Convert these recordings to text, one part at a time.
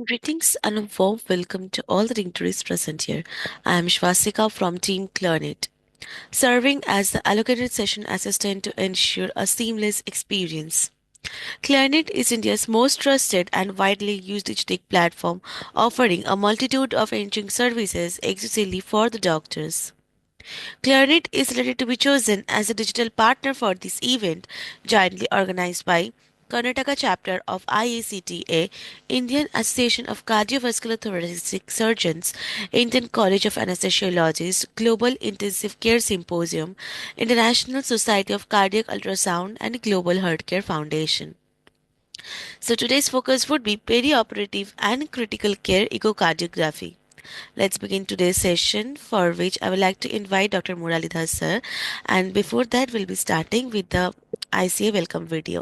Greetings and a warm welcome to all the dignitaries present here. I am Shwastika from Team Clearnet, serving as the allocated session assistant to ensure a seamless experience. Clearnet is India's most trusted and widely used digital platform, offering a multitude of enriching services exclusively for the doctors. Clarinet is delighted to be chosen as a digital partner for this event, jointly organized by Karnataka chapter of IACTA, Indian Association of Cardiovascular Thoracic Surgeons, Indian College of Anesthesiologists, Global Intensive Care Symposium, International Society of Cardiac Ultrasound, and Global Healthcare Foundation. So today's focus would be perioperative and critical care echocardiography. Let's begin today's session, for which I would like to invite Dr. Muralidhar sir. And before that, we'll be starting with the ICA welcome video.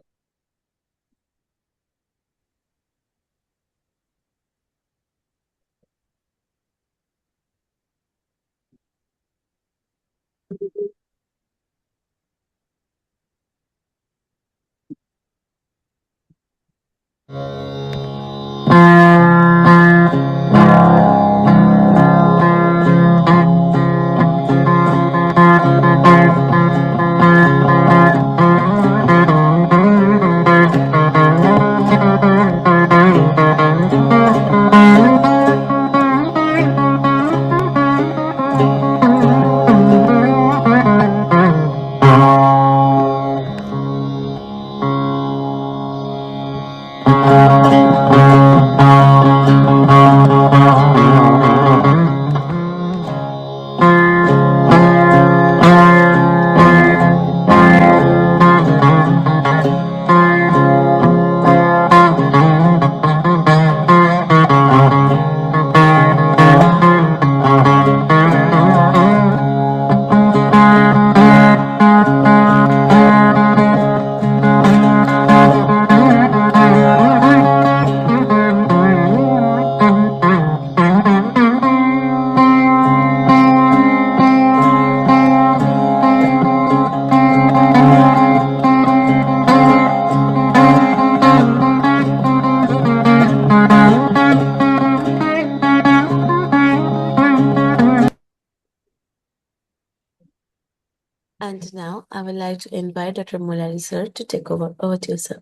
And now I would like to invite Dr. Mulali sir to take over. Over to you, sir.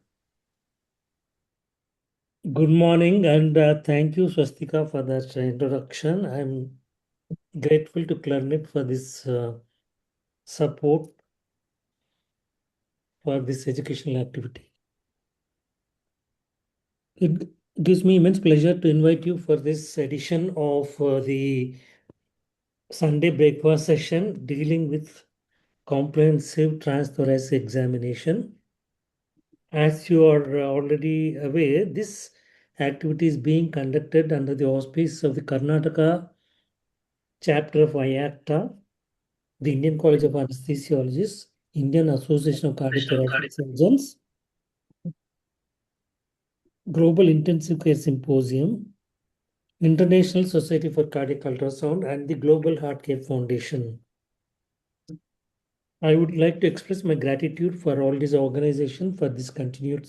Good morning, and thank you, Swastika, for that introduction. I'm grateful to Clarnet for this support for this educational activity. It gives me immense pleasure to invite you for this edition of the Sunday breakfast session dealing with comprehensive transthoracic examination. As you are already aware, this activity is being conducted under the auspice of the Karnataka chapter of IACTA, the Indian College of Anesthesiologists, Indian Association of Cardiothoracic Surgeons, Global Intensive Care Symposium, International Society for Cardiac Ultrasound, and the Global Heart Care Foundation. I would like to express my gratitude for all these organizations for this continued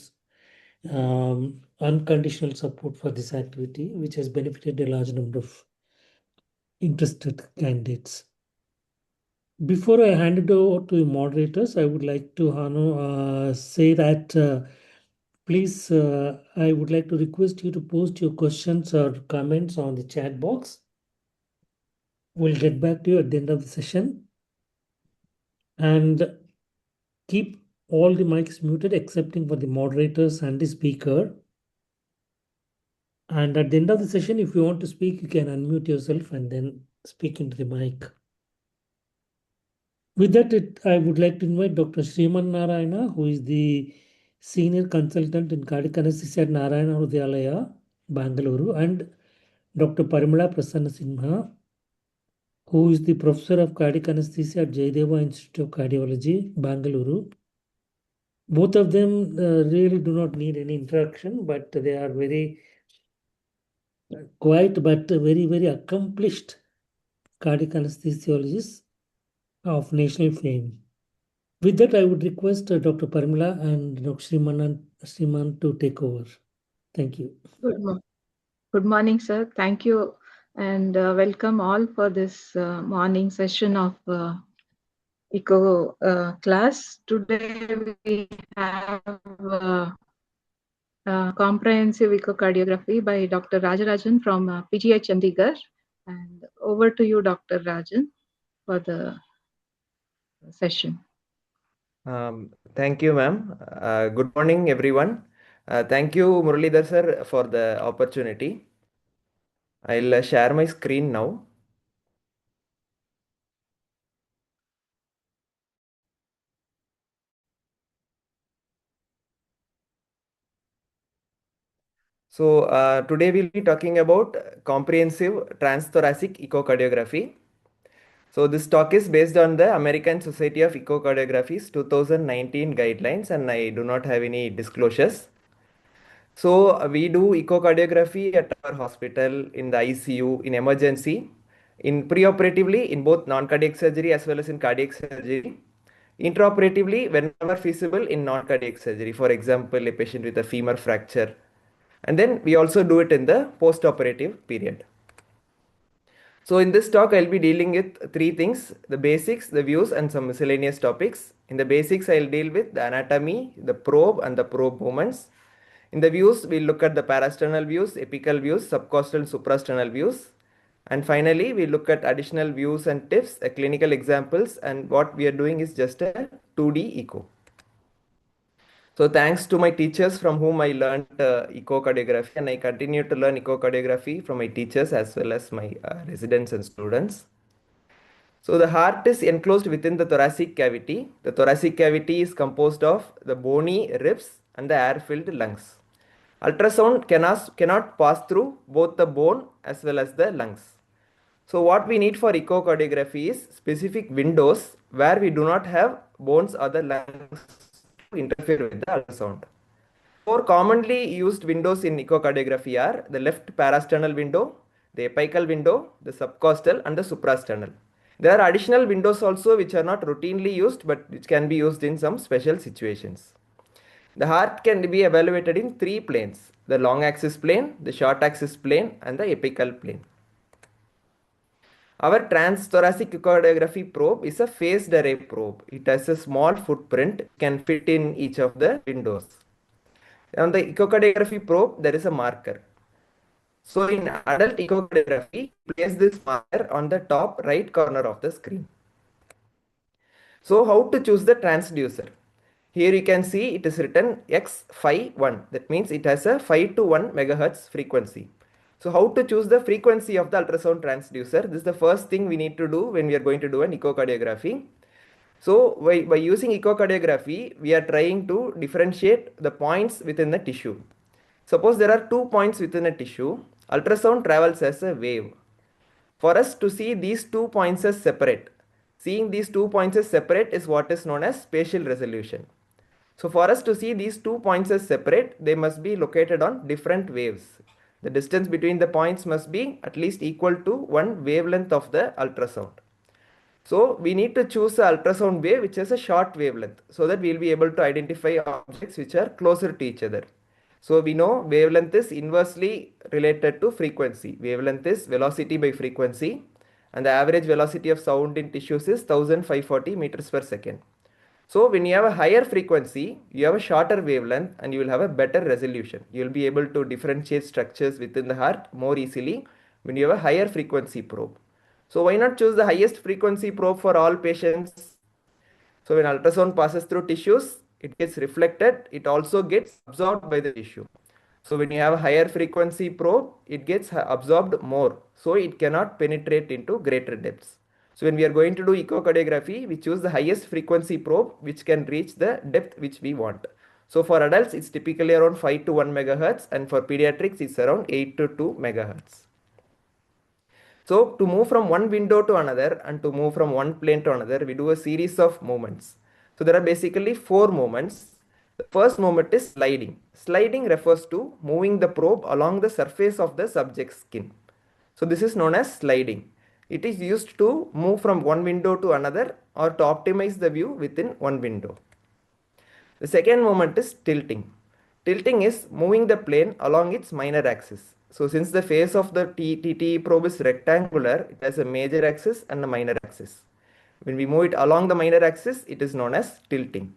unconditional support for this activity, which has benefited a large number of interested candidates. Before I hand it over to the moderators, I would like to say that please, I would like to request you to post your questions or comments on the chat box. We'll get back to you at the end of the session. And keep all the mics muted excepting for the moderators and the speaker. And at the end of the session, if you want to speak, you can unmute yourself and then speak into the mic. With that, I would like to invite Dr. Shriman Narayana, who is the Senior Consultant in Cardiac Anesthesia at Narayana Hrudyalaya, Bangalore, and Dr. Parimala Prasanna Sinha, who is the Professor of Cardiac Anesthesia at Jayadeva Institute of Cardiology, Bangalore. Both of them really do not need any introduction, but they are very quiet but very, very accomplished cardiac anesthesiologists of national fame. With that, I would request Dr. Parimala and Dr. Shriman to take over. Thank you. Good morning. Good morning, sir. Thank you, and welcome all for this morning session of Eco class. Today we have comprehensive echocardiography by Dr. Rajarajan from PGH Chandigarh. And over to you, Dr. Rajan, for the session. Thank you, ma'am. Good morning, everyone. Thank you, Muralidhar sir, for the opportunity. I'll share my screen now. So today we'll be talking about comprehensive transthoracic echocardiography. So this talk is based on the American Society of Echocardiography's 2019 guidelines, and I do not have any disclosures. So we do echocardiography at our hospital, in the ICU, in emergency, in preoperatively in both non-cardiac surgery as well as in cardiac surgery, intraoperatively whenever feasible in non-cardiac surgery, for example, a patient with a femur fracture. And then we also do it in the post-operative period. So in this talk, I'll be dealing with three things: the basics, the views, and some miscellaneous topics. In the basics, I'll deal with the anatomy, the probe, and the probe movements. In the views, we'll look at the parasternal views, apical views, subcostal and suprasternal views. And finally, we look at additional views and tips, clinical examples, and what we are doing is just a 2D echo. So thanks to my teachers from whom I learned echocardiography, and I continue to learn echocardiography from my teachers as well as my residents and students. So the heart is enclosed within the thoracic cavity. The thoracic cavity is composed of the bony ribs and the air-filled lungs. Ultrasound cannot pass through both the bone as well as the lungs. So what we need for echocardiography is specific windows where we do not have bones or the lungs to interfere with the ultrasound. Four commonly used windows in echocardiography are the left parasternal window, the apical window, the subcostal, and the suprasternal. There are additional windows also which are not routinely used but which can be used in some special situations. The heart can be evaluated in three planes: the long axis plane, the short axis plane, and the apical plane. Our transthoracic echocardiography probe is a phased array probe. It has a small footprint, can fit in each of the windows. On the echocardiography probe, there is a marker. So in adult echocardiography, place this marker on the top right corner of the screen. So how to choose the transducer? Here you can see it is written X51. That means it has a 5 to 1 megahertz frequency. So how to choose the frequency of the ultrasound transducer? This is the first thing we need to do when we are going to do an echocardiography. So by using echocardiography, we are trying to differentiate the points within the tissue. Suppose there are 2 points within a tissue, ultrasound travels as a wave. For us to see these 2 points as separate, seeing these 2 points as separate is what is known as spatial resolution. So for us to see these 2 points as separate, they must be located on different waves. The distance between the points must be at least equal to one wavelength of the ultrasound. So we need to choose an ultrasound wave which has a short wavelength so that we will be able to identify objects which are closer to each other. So we know wavelength is inversely related to frequency. Wavelength is velocity by frequency, and the average velocity of sound in tissues is 1540 meters per second. So when you have a higher frequency, you have a shorter wavelength and you will have a better resolution. You will be able to differentiate structures within the heart more easily when you have a higher frequency probe. So why not choose the highest frequency probe for all patients? So when ultrasound passes through tissues, it gets reflected. It also gets absorbed by the tissue. So when you have a higher frequency probe, it gets absorbed more. So it cannot penetrate into greater depths. So when we are going to do echocardiography, we choose the highest frequency probe which can reach the depth which we want. So for adults, it's typically around 5 to 1 megahertz, and for pediatrics, it's around 8 to 2 megahertz. So to move from one window to another and to move from one plane to another, we do a series of movements. So there are basically 4 movements. The first movement is sliding. Sliding refers to moving the probe along the surface of the subject's skin. So this is known as sliding. It is used to move from one window to another or to optimize the view within one window. The second movement is tilting. Tilting is moving the plane along its minor axis. So since the face of the TTE probe is rectangular, it has a major axis and a minor axis. When we move it along the minor axis, it is known as tilting.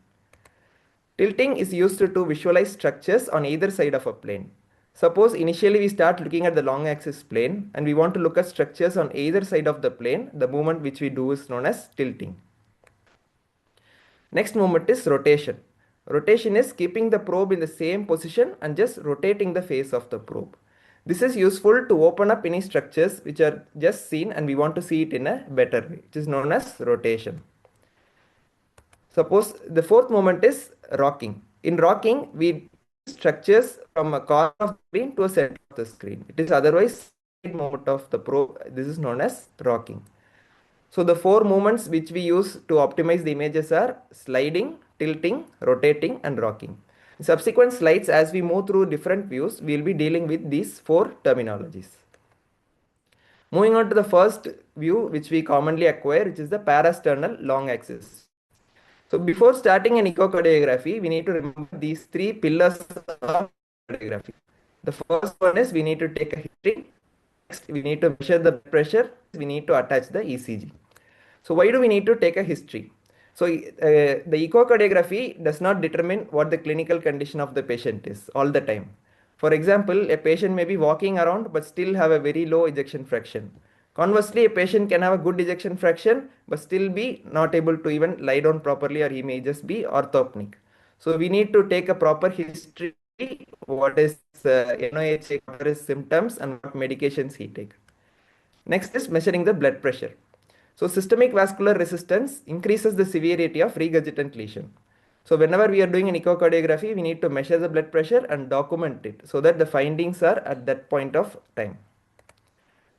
Tilting is used to visualize structures on either side of a plane. Suppose initially we start looking at the long axis plane and we want to look at structures on either side of the plane. The movement which we do is known as tilting. Next movement is rotation. Rotation is keeping the probe in the same position and just rotating the face of the probe. This is useful to open up any structures which are just seen and we want to see it in a better way, which is known as rotation. Suppose the fourth movement is rocking. In rocking, we structures from a corner of the screen to a center of the screen. It is otherwise side movement of the probe. This is known as rocking. So the four movements which we use to optimize the images are sliding, tilting, rotating, and rocking. In subsequent slides, as we move through different views, we will be dealing with these four terminologies. Moving on to the first view which we commonly acquire, which is the parasternal long axis. So before starting an echocardiography, we need to remember these three pillars of cardiography. The first one is we need to take a history. Next, we need to measure the blood pressure. We need to attach the ECG. So why do we need to take a history? So the echocardiography does not determine what the clinical condition of the patient is all the time. For example, a patient may be walking around but still have a very low ejection fraction. Conversely, a patient can have a good ejection fraction but still be not able to even lie down properly, or he may just be orthopneic. So we need to take a proper history, what is NOH, what are his symptoms and what medications he takes. Next is measuring the blood pressure. So systemic vascular resistance increases the severity of regurgitant lesion. So whenever we are doing an echocardiography, we need to measure the blood pressure and document it so that the findings are at that point of time.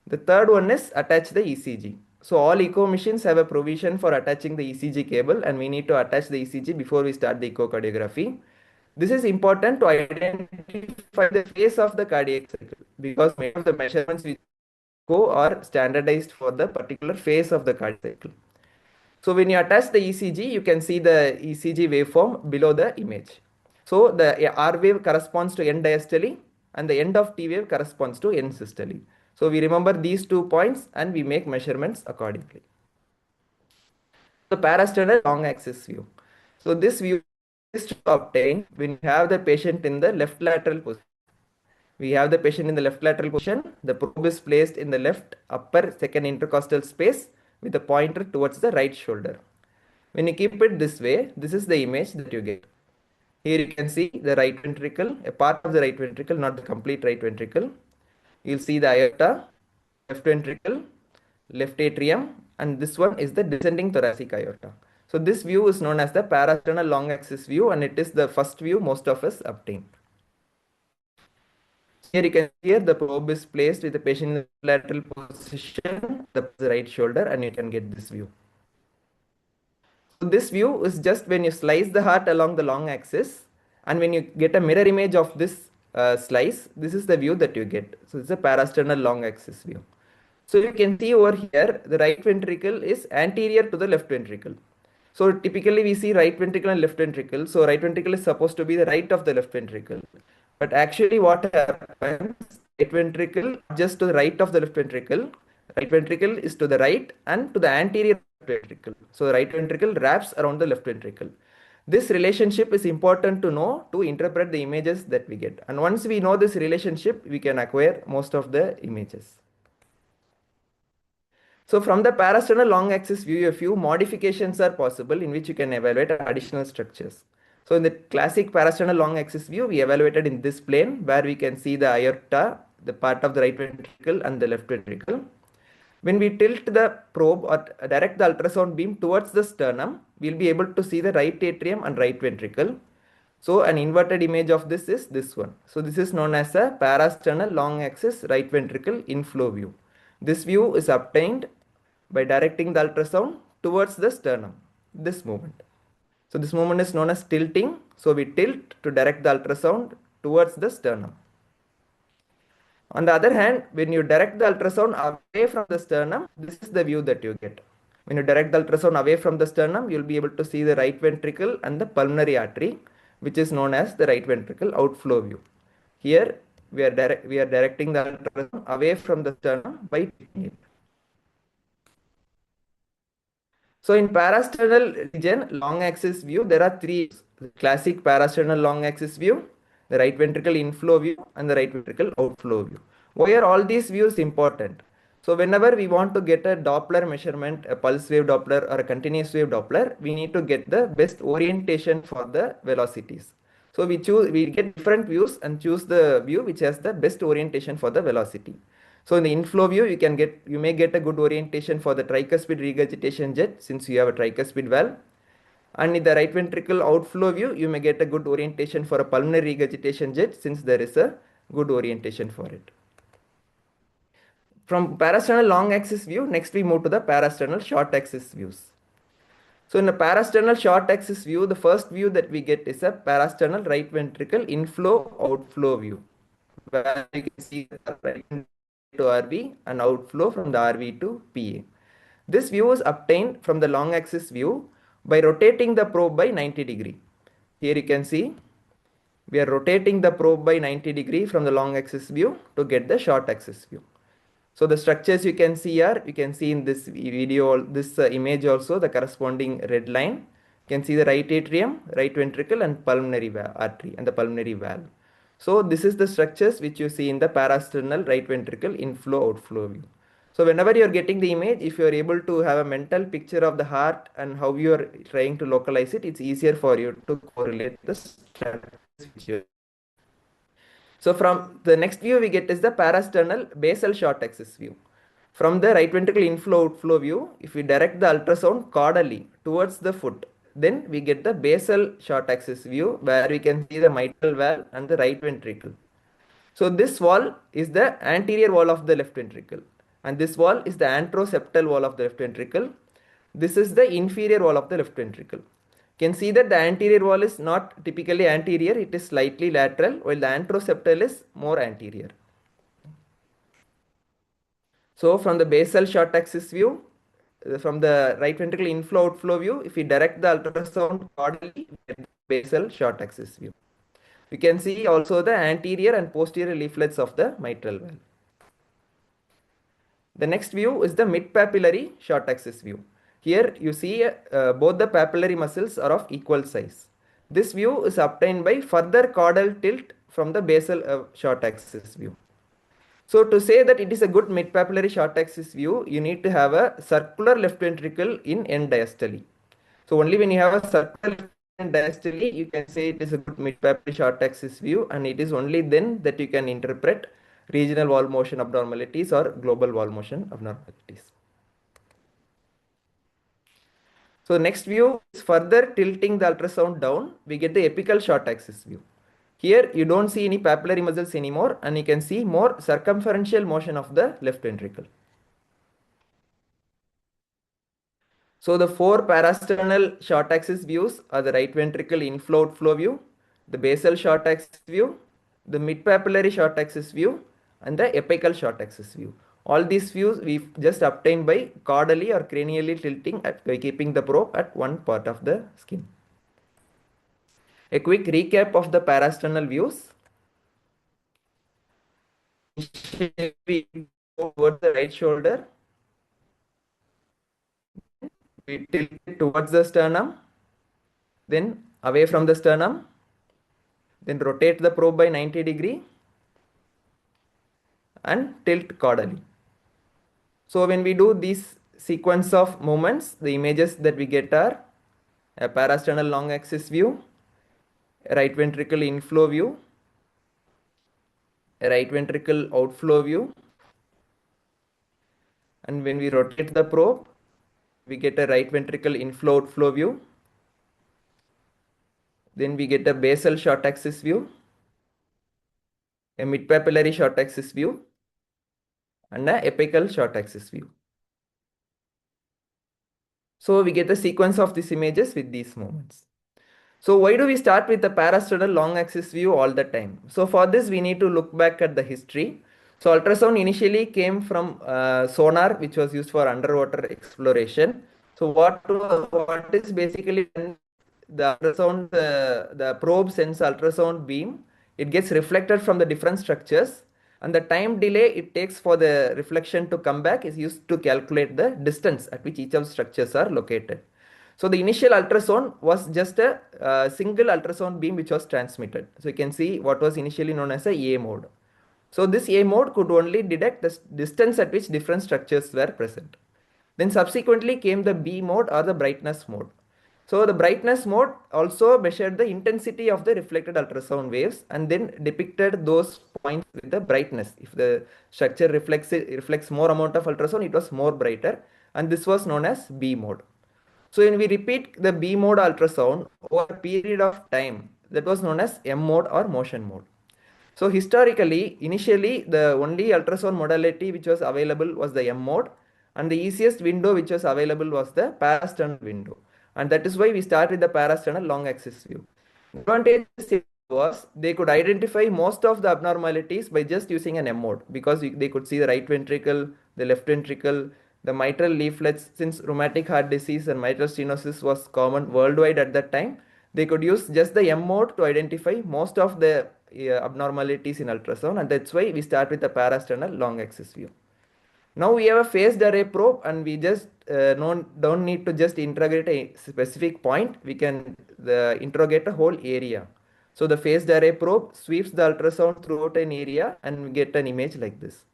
The third one is attach the ECG. So all echo machines have a provision for attaching the ECG cable, and we need to attach the ECG before we start the echocardiography. This is important to identify the phase of the cardiac cycle, because many of the measurements we go are standardized for the particular phase of the cardiac cycle. So when you attach the ECG, you can see the ECG waveform below the image. So the R wave corresponds to end diastole and the end of T wave corresponds to end systole. So we remember these 2 points and we make measurements accordingly. The parasternal long axis view. So this view is to obtain when you have the patient in the left lateral position. We have the patient in the left lateral position. The probe is placed in the left upper second intercostal space with the pointer towards the right shoulder. When you keep it this way, this is the image that you get. Here you can see the right ventricle, a part of the right ventricle, not the complete right ventricle. You'll see the aorta, left ventricle, left atrium, and this one is the descending thoracic aorta. So this view is known as the parasternal long axis view, and it is the first view most of us obtain. Here you can see the probe is placed with the patient in the lateral position, the right shoulder, and you can get this view. So this view is just when you slice the heart along the long axis, and when you get a mirror image of this slice, this is the view that you get. So it's a parasternal long axis view. So you can see over here, the right ventricle is anterior to the left ventricle. So typically we see right ventricle and left ventricle. So right ventricle is supposed to be the right of the left ventricle. But actually what happens, right ventricle just to the right of the left ventricle, right ventricle is to the right and to the anterior ventricle. So the right ventricle wraps around the left ventricle. This relationship is important to know to interpret the images that we get. And once we know this relationship, we can acquire most of the images. So from the parasternal long axis view, a few modifications are possible in which you can evaluate additional structures. So in the classic parasternal long axis view, we evaluated in this plane where we can see the aorta, the part of the right ventricle and the left ventricle. When we tilt the probe or direct the ultrasound beam towards the sternum, we'll be able to see the right atrium and right ventricle. So an inverted image of this is this one. So this is known as a parasternal long axis right ventricle inflow view. This view is obtained by directing the ultrasound towards the sternum, this movement. So this movement is known as tilting. So we tilt to direct the ultrasound towards the sternum. On the other hand, when you direct the ultrasound away from the sternum, this is the view that you get. When you direct the ultrasound away from the sternum, you'll be able to see the right ventricle and the pulmonary artery, which is known as the right ventricle outflow view. Here, we are directing the ultrasound away from the sternum by tilting it. So in parasternal region, long axis view, there are three views. The classic parasternal long axis view, the right ventricle inflow view, and the right ventricle outflow view. Why are all these views important? So whenever we want to get a Doppler measurement, a pulse wave Doppler or a continuous wave Doppler, we need to get the best orientation for the velocities. So we get different views and choose the view which has the best orientation for the velocity. So in the inflow view, you may get a good orientation for the tricuspid regurgitation jet since you have a tricuspid valve. And in the right ventricle outflow view, you may get a good orientation for a pulmonary regurgitation jet since there is a good orientation for it. From parasternal long axis view, next we move to the parasternal short axis views. So in a parasternal short axis view, the first view that we get is a parasternal right ventricle inflow outflow view, where you can see the right to RV and outflow from the RV to PA. This view is obtained from the long axis view by rotating the probe by 90 degree. Here you can see we are rotating the probe by 90 degree from the long axis view to get the short axis view. So the structures you can see here, you can see in this video, this image also, the corresponding red line. You can see the right atrium, right ventricle and pulmonary artery and the pulmonary valve. So this is the structures which you see in the parasternal right ventricle inflow outflow view. So whenever you are getting the image, if you are able to have a mental picture of the heart and how you are trying to localize it, it's easier for you to correlate the structures. So from the next view we get is the parasternal basal short axis view. From the right ventricle inflow outflow view, if we direct the ultrasound caudally towards the foot, then we get the basal short axis view where we can see the mitral valve and the right ventricle. So this wall is the anterior wall of the left ventricle and this wall is the anteroseptal wall of the left ventricle. This is the inferior wall of the left ventricle. You can see that the anterior wall is not typically anterior, it is slightly lateral, while the anteroseptal is more anterior. So from the basal short axis view, from the right ventricle inflow outflow view, if we direct the ultrasound caudally, we get the basal short axis view. You can see also the anterior and posterior leaflets of the mitral valve. The next view is the mid-papillary short axis view. Here you see both the papillary muscles are of equal size. This view is obtained by further caudal tilt from the basal short axis view. So to say that it is a good mid-papillary short axis view, you need to have a circular left ventricle in end diastole. So only when you have a circular left end diastole, you can say it is a good mid-papillary short axis view, and it is only then that you can interpret regional wall motion abnormalities or global wall motion abnormalities. So next view is further tilting the ultrasound down, we get the apical short axis view. Here you don't see any papillary muscles anymore and you can see more circumferential motion of the left ventricle. So the four parasternal short axis views are the right ventricle inflow outflow view, the basal short axis view, the mid-papillary short axis view and the apical short axis view. All these views we just obtained by caudally or cranially tilting by keeping the probe at one part of the skin. A quick recap of the parasternal views. We go towards the right shoulder, we tilt it towards the sternum, then away from the sternum, then rotate the probe by 90 degree and tilt caudally. So when we do this sequence of movements, the images that we get are a parasternal long axis view, a right ventricle inflow view, a right ventricle outflow view, and when we rotate the probe, we get a right ventricle inflow outflow view. Then we get a basal short axis view, a mid-papillary short axis view, and a apical short axis view. So we get the sequence of these images with these movements. So why do we start with the parasternal long axis view all the time? So for this we need to look back at the history. So ultrasound initially came from sonar, which was used for underwater exploration. So what is basically the ultrasound, the probe sends ultrasound beam It gets reflected from the different structures, and the time delay it takes for the reflection to come back is used to calculate the distance at which each of the structures are located. So the initial ultrasound was just a single ultrasound beam which was transmitted. So you can see what was initially known as a A mode. So this A mode could only detect the distance at which different structures were present. Then subsequently came the B mode or the brightness mode. So the brightness mode also measured the intensity of the reflected ultrasound waves and then depicted those points with the brightness. If the structure reflects more amount of ultrasound, it was more brighter, and this was known as B mode. So when we repeat the B mode ultrasound over a period of time, that was known as M mode or motion mode. So historically, initially the only ultrasound modality which was available was the M mode, and the easiest window which was available was the parasternal window. And that is why we start with the parasternal long axis view. The advantage was they could identify most of the abnormalities by just using an M mode, because they could see the right ventricle, the left ventricle, the mitral leaflets. Since rheumatic heart disease and mitral stenosis was common worldwide at that time, they could use just the M mode to identify most of the abnormalities in ultrasound, and that's why we start with the parasternal long axis view. Now we have a phased array probe, and we just don't need to just interrogate a specific point. We can interrogate a whole area. So the phased array probe sweeps the ultrasound throughout an area and we get an image like this.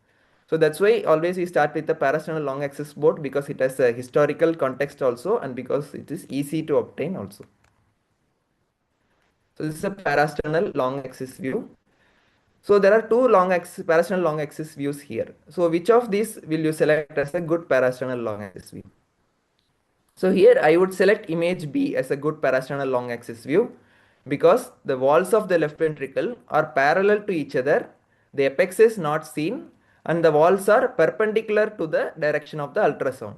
So that's why always we start with the parasternal long axis board, because it has a historical context also, and because it is easy to obtain also. So this is a parasternal long axis view. So there are two parasternal long axis views here. So which of these will you select as a good parasternal long axis view? So here I would select image B as a good parasternal long axis view, because the walls of the left ventricle are parallel to each other, the apex is not seen, and the walls are perpendicular to the direction of the ultrasound.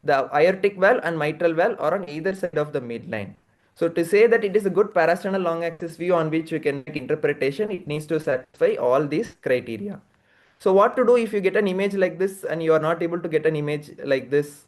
The aortic valve and mitral valve are on either side of the midline. So to say that it is a good parasternal long axis view on which we can make interpretation, it needs to satisfy all these criteria. So what to do if you get an image like this and you are not able to get an image like this?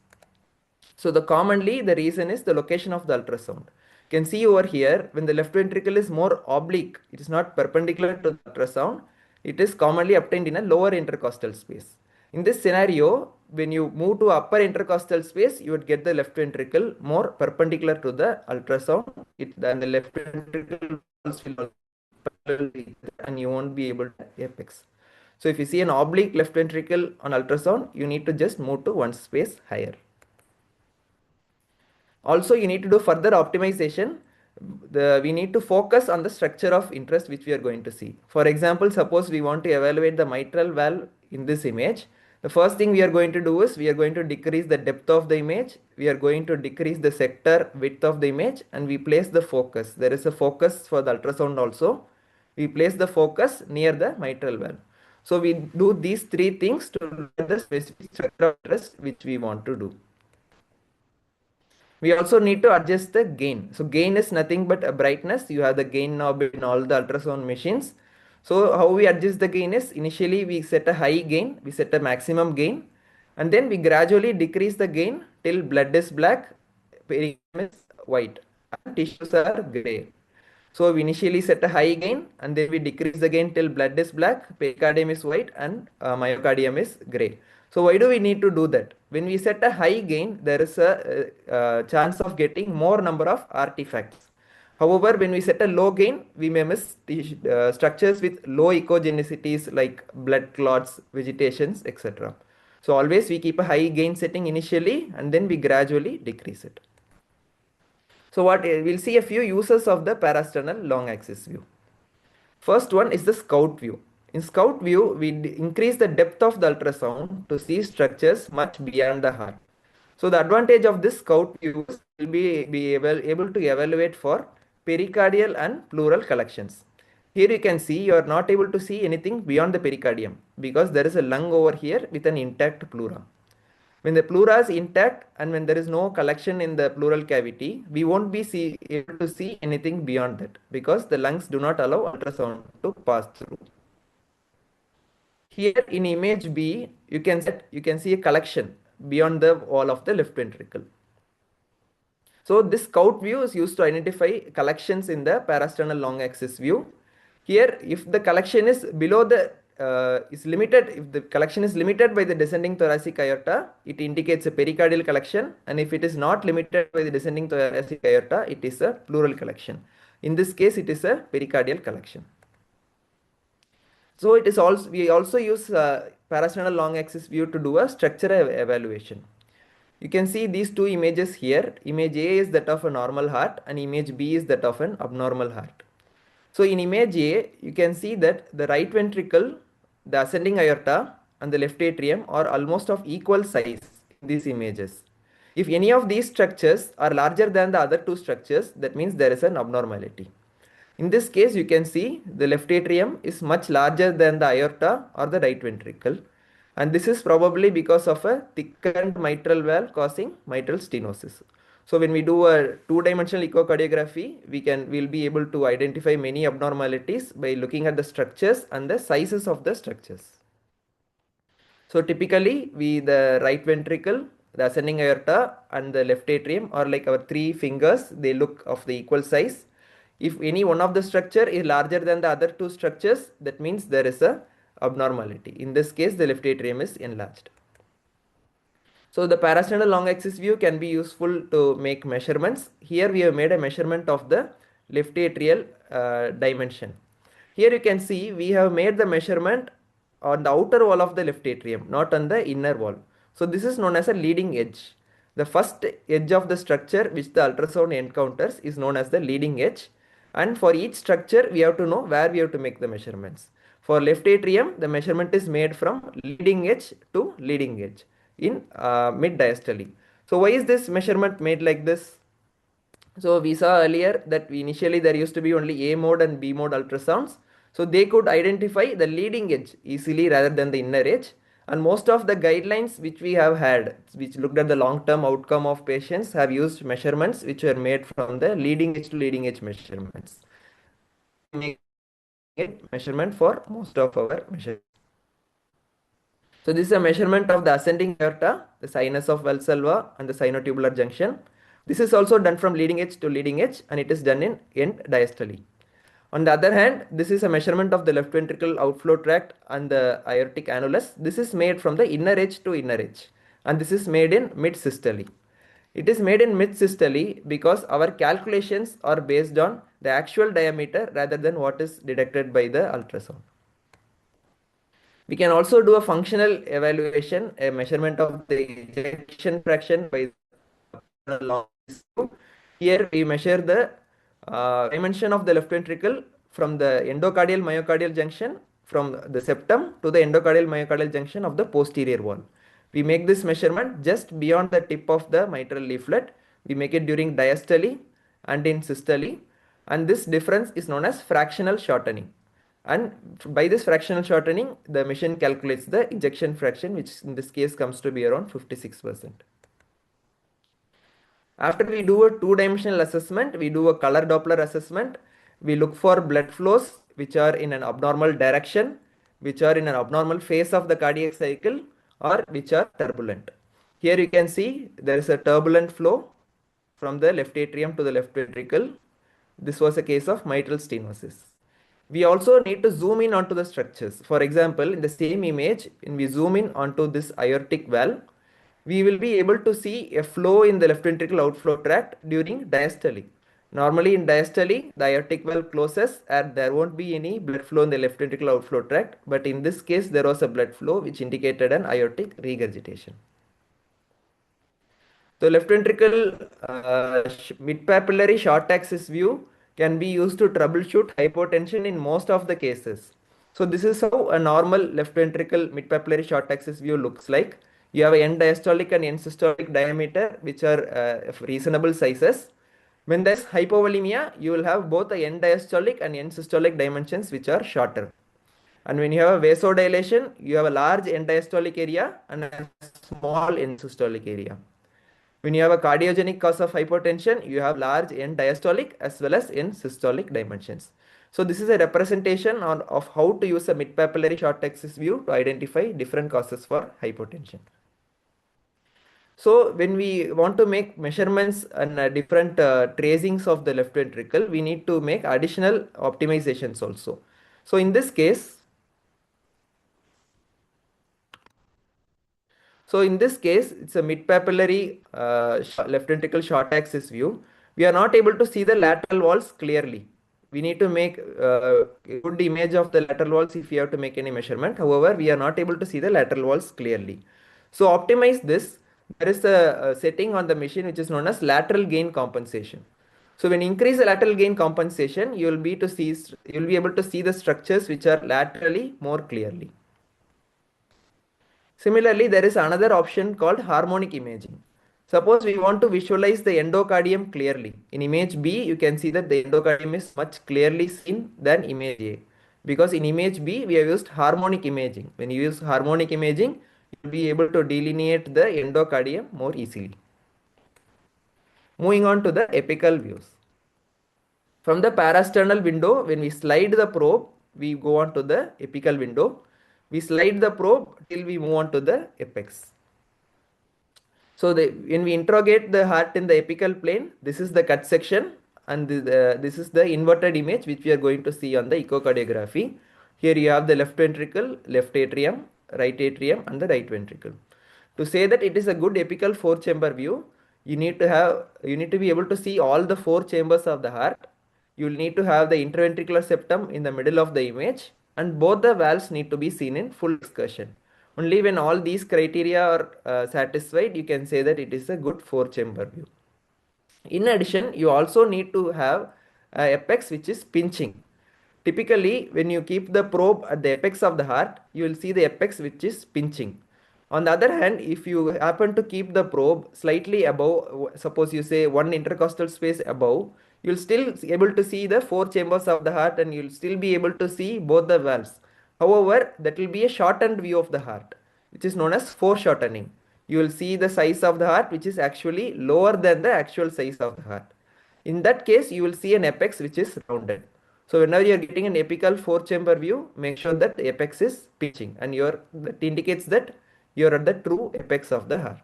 So commonly the reason is the location of the ultrasound. You can see over here, when the left ventricle is more oblique, it is not perpendicular to the ultrasound, it is commonly obtained in a lower intercostal space. In this scenario, when you move to upper intercostal space, you would get the left ventricle more perpendicular to the ultrasound, and the left ventricle walls will parallel to each other and you won't be able to apex. So if you see an oblique left ventricle on ultrasound, you need to just move to one space higher. Also, you need to do further optimization. We need to focus on the structure of interest which we are going to see. For example, suppose we want to evaluate the mitral valve in this image. The first thing we are going to do is we are going to decrease the depth of the image. We are going to decrease the sector width of the image, and we place the focus. There is a focus for the ultrasound also. We place the focus near the mitral valve. So we do these three things to learn the specific structure of interest which we want to do. We also need to adjust the gain. So gain is nothing but a brightness. You have the gain knob in all the ultrasound machines. So how we adjust the gain is, initially we set a high gain, we set a maximum gain, and then we gradually decrease the gain till blood is black, pericardium is white, and tissues are gray. So we initially set a high gain, and then we decrease the gain till blood is black, pericardium is white, and myocardium is gray. So why do we need to do that? When we set a high gain, there is a chance of getting more number of artifacts. However, when we set a low gain, we may miss structures with low echogenicities like blood clots, vegetations, etc. So always we keep a high gain setting initially, and then we gradually decrease it. So we'll see a few uses of the parasternal long axis view. First one is the scout view. In scout view, we increase the depth of the ultrasound to see structures much beyond the heart. So the advantage of this scout view is will be able to evaluate for pericardial and pleural collections. Here you can see you are not able to see anything beyond the pericardium, because there is a lung over here with an intact pleura. When the pleura is intact and when there is no collection in the pleural cavity, we won't be able to see anything beyond that, because the lungs do not allow ultrasound to pass through. Here in image B, you can see a collection beyond the wall of the left ventricle. So this scout view is used to identify collections in the parasternal long axis view. Here, if the collection is below the if the collection is limited by the descending thoracic aorta, it indicates a pericardial collection, and if it is not limited by the descending thoracic aorta, it is a pleural collection. In this case, it is a pericardial collection. So it is also, we also use parasternal long axis view to do a structural evaluation. You can see these two images here. Image A is that of a normal heart and image B is that of an abnormal heart. So in image A, you can see that the right ventricle, the ascending aorta and the left atrium are almost of equal size in these images. If any of these structures are larger than the other two structures, that means there is an abnormality. In this case, you can see the left atrium is much larger than the aorta or the right ventricle. And this is probably because of a thickened mitral valve causing mitral stenosis. So when we do a two-dimensional echocardiography, we'll be able to identify many abnormalities by looking at the structures and the sizes of the structures. So typically, the right ventricle, the ascending aorta and the left atrium are like our three fingers. They look of the equal size. If any one of the structure is larger than the other two structures, that means there is a abnormality. In this case, the left atrium is enlarged. So the parasternal long axis view can be useful to make measurements. Here we have made a measurement of the left atrial dimension. Here you can see we have made the measurement on the outer wall of the left atrium, not on the inner wall. So this is known as a leading edge. The first edge of the structure which the ultrasound encounters is known as the leading edge. And for each structure, we have to know where we have to make the measurements. For left atrium, the measurement is made from leading edge to leading edge in mid diastole. So why is this measurement made like this? So we saw earlier that initially there used to be only A mode and B mode ultrasounds. So they could identify the leading edge easily rather than the inner edge. And most of the guidelines which we have had, which looked at the long-term outcome of patients, have used measurements which were made from the leading edge to leading edge measurements. Make measurement for most of our measurements. So this is a measurement of the ascending aorta, the sinus of Valsalva and the sinotubular junction. This is also done from leading edge to leading edge and it is done in end diastole. On the other hand, this is a measurement of the left ventricle outflow tract and the aortic annulus. This is made from the inner edge to inner edge and this is made in mid systole. It is made in mid systole because our calculations are based on the actual diameter rather than what is detected by the ultrasound. We can also do a functional evaluation, a measurement of the ejection fraction by the long. Here we measure the dimension of the left ventricle from the endocardial myocardial junction from the septum to the endocardial myocardial junction of the posterior wall. We make this measurement just beyond the tip of the mitral leaflet. We make it during diastole and in systole, and this difference is known as fractional shortening. And by this fractional shortening, the machine calculates the ejection fraction, which in this case comes to be around 56%. After we do a two-dimensional assessment, we do a color Doppler assessment. We look for blood flows which are in an abnormal direction, which are in an abnormal phase of the cardiac cycle, or which are turbulent. Here you can see there is a turbulent flow from the left atrium to the left ventricle. This was a case of mitral stenosis. We also need to zoom in onto the structures. For example, in the same image, when we zoom in onto this aortic valve, we will be able to see a flow in the left ventricle outflow tract during diastole. Normally in diastole, the aortic valve closes and there won't be any blood flow in the left ventricle outflow tract. But in this case, there was a blood flow which indicated an aortic regurgitation. So left ventricle mid-papillary short axis view can be used to troubleshoot hypotension in most of the cases. So this is how a normal left ventricle mid-papillary short axis view looks like. You have end diastolic and end systolic diameter which are reasonable sizes. When there's hypovolemia, you will have both the end diastolic and end systolic dimensions which are shorter. And when you have a vasodilation, you have a large end diastolic area and a small end systolic area. When you have a cardiogenic cause of hypotension, you have large end diastolic as well as end systolic dimensions. So this is a representation of how to use a mid-papillary short axis view to identify different causes for hypotension. So when we want to make measurements and different tracings of the left ventricle, we need to make additional optimizations also. So in this case, it's a mid-papillary left ventricle short axis view. We are not able to see the lateral walls clearly. We need to make a good image of the lateral walls if you have to make any measurement. However, we are not able to see the lateral walls clearly. So optimize this. There is a setting on the machine which is known as lateral gain compensation. So when you increase the lateral gain compensation, you will be able to see the structures which are laterally more clearly. Similarly, there is another option called harmonic imaging. Suppose we want to visualize the endocardium clearly. In image B, you can see that the endocardium is much clearly seen than image A. Because in image B, we have used harmonic imaging. When you use harmonic imaging, you will be able to delineate the endocardium more easily. Moving on to the apical views. From the parasternal window, when we slide the probe, we go on to the apical window. We slide the probe till we move on to the apex. So when we interrogate the heart in the apical plane, this is the cut section, and this is the inverted image which we are going to see on the echocardiography. Here you have the left ventricle, left atrium, and the right ventricle. To say that it is a good apical four-chamber view, you need to be able to see all the four chambers of the heart. You will need to have the interventricular septum in the middle of the image, and both the valves need to be seen in full excursion. Only when all these criteria are satisfied, you can say that it is a good four-chamber view. In addition, you also need to have apex which is pinching. Typically, when you keep the probe at the apex of the heart, you will see the apex which is pinching. On the other hand, if you happen to keep the probe slightly above, suppose you say one intercostal space above, you'll still be able to see the four chambers of the heart, and you'll still be able to see both the valves. However, that will be a shortened view of the heart, which is known as foreshortening. You will see the size of the heart which is actually lower than the actual size of the heart. In that case, you will see an apex which is rounded. So whenever you are getting an apical four-chamber view, make sure that the apex is pinching, and that indicates that you are at the true apex of the heart.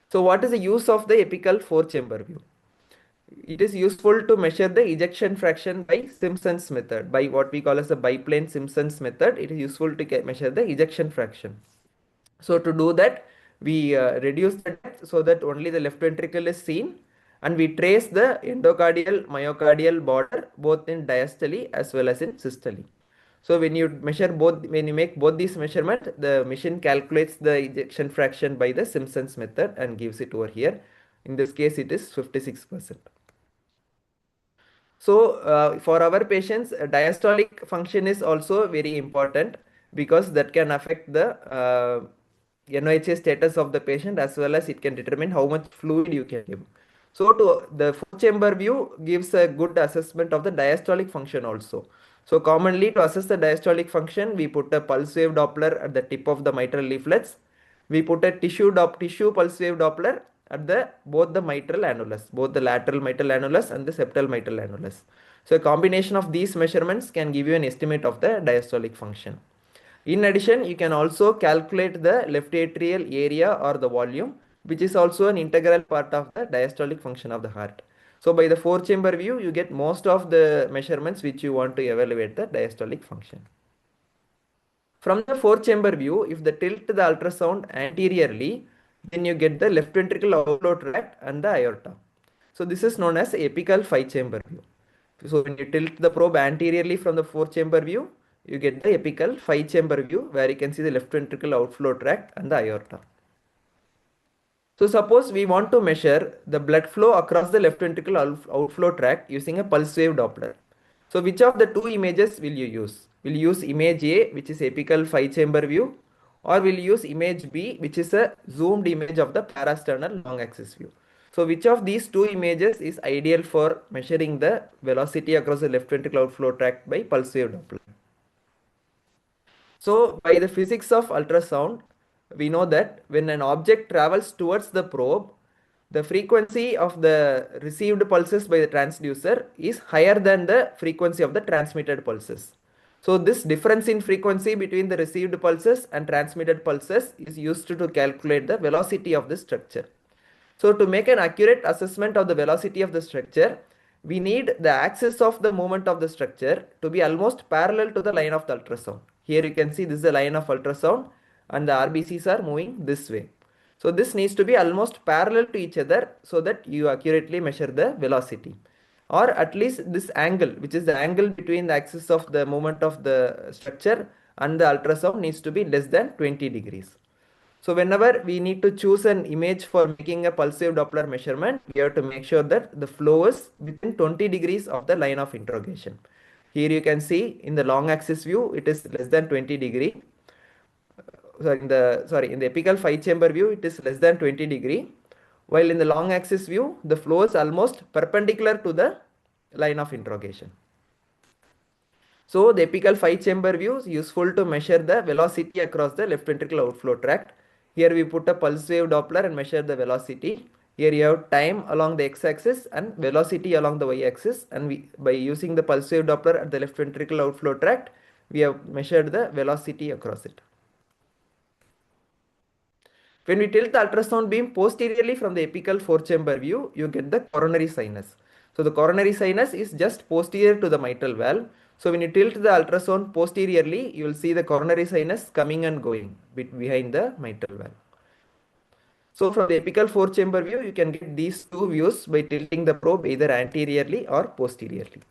So what is the use of the apical four-chamber view? It is useful to measure the ejection fraction by Simpson's method. By what we call as the biplane Simpson's method, it is useful to measure the ejection fraction. So to do that, we reduce the depth so that only the left ventricle is seen, and we trace the endocardial myocardial border both in diastole as well as in systole. So when you make both these measurements, the machine calculates the ejection fraction by the Simpson's method and gives it over here. In this case, it is 56%. So for our patients, diastolic function is also very important, because that can affect the NOHA status of the patient, as well as it can determine how much fluid you can give. So the four-chamber view gives a good assessment of the diastolic function also. So commonly, to assess the diastolic function, we put a pulse wave Doppler at the tip of the mitral leaflets. We put a tissue pulse wave Doppler at both the mitral annulus, both the lateral mitral annulus and the septal mitral annulus. So a combination of these measurements can give you an estimate of the diastolic function. In addition, you can also calculate the left atrial area or the volume, which is also an integral part of the diastolic function of the heart. So by the four-chamber view, you get most of the measurements which you want to evaluate the diastolic function. From the four-chamber view, if the tilt the ultrasound anteriorly, then you get the left ventricle outflow tract and the aorta. So this is known as apical five-chamber view. So when you tilt the probe anteriorly from the four-chamber view, you get the apical five-chamber view, where you can see the left ventricle outflow tract and the aorta. So suppose we want to measure the blood flow across the left ventricle outflow tract using a pulse wave Doppler. So which of the two images will you use? Will you use image A, which is apical five-chamber view, or will you use image B, which is a zoomed image of the parasternal long axis view? So which of these two images is ideal for measuring the velocity across the left ventricle outflow tract by pulse wave Doppler? So by the physics of ultrasound, we know that when an object travels towards the probe, the frequency of the received pulses by the transducer is higher than the frequency of the transmitted pulses. So this difference in frequency between the received pulses and transmitted pulses is used to calculate the velocity of the structure. So to make an accurate assessment of the velocity of the structure, we need the axis of the movement of the structure to be almost parallel to the line of the ultrasound. Here you can see this is the line of ultrasound and the RBCs are moving this way. So this needs to be almost parallel to each other so that you accurately measure the velocity, or at least this angle, which is the angle between the axis of the movement of the structure and the ultrasound, needs to be less than 20 degrees. So whenever we need to choose an image for making a pulse wave Doppler measurement, we have to make sure that the flow is within 20 degrees of the line of interrogation. Here you can see in the long axis view, it is less than 20 degree. In the apical 5 chamber view, it is less than 20 degree. While in the long axis view, the flow is almost perpendicular to the line of interrogation. So the apical 5 chamber view is useful to measure the velocity across the left ventricular outflow tract. Here we put a pulse wave Doppler and measure the velocity. Here you have time along the x-axis and velocity along the y-axis, and by using the pulse wave Doppler at the left ventricular outflow tract, we have measured the velocity across it. When we tilt the ultrasound beam posteriorly from the apical 4-chamber view, you get the coronary sinus. So the coronary sinus is just posterior to the mitral valve. So when you tilt the ultrasound posteriorly, you will see the coronary sinus coming and going behind the mitral valve. So from the apical 4-chamber view, you can get these two views by tilting the probe either anteriorly or posteriorly.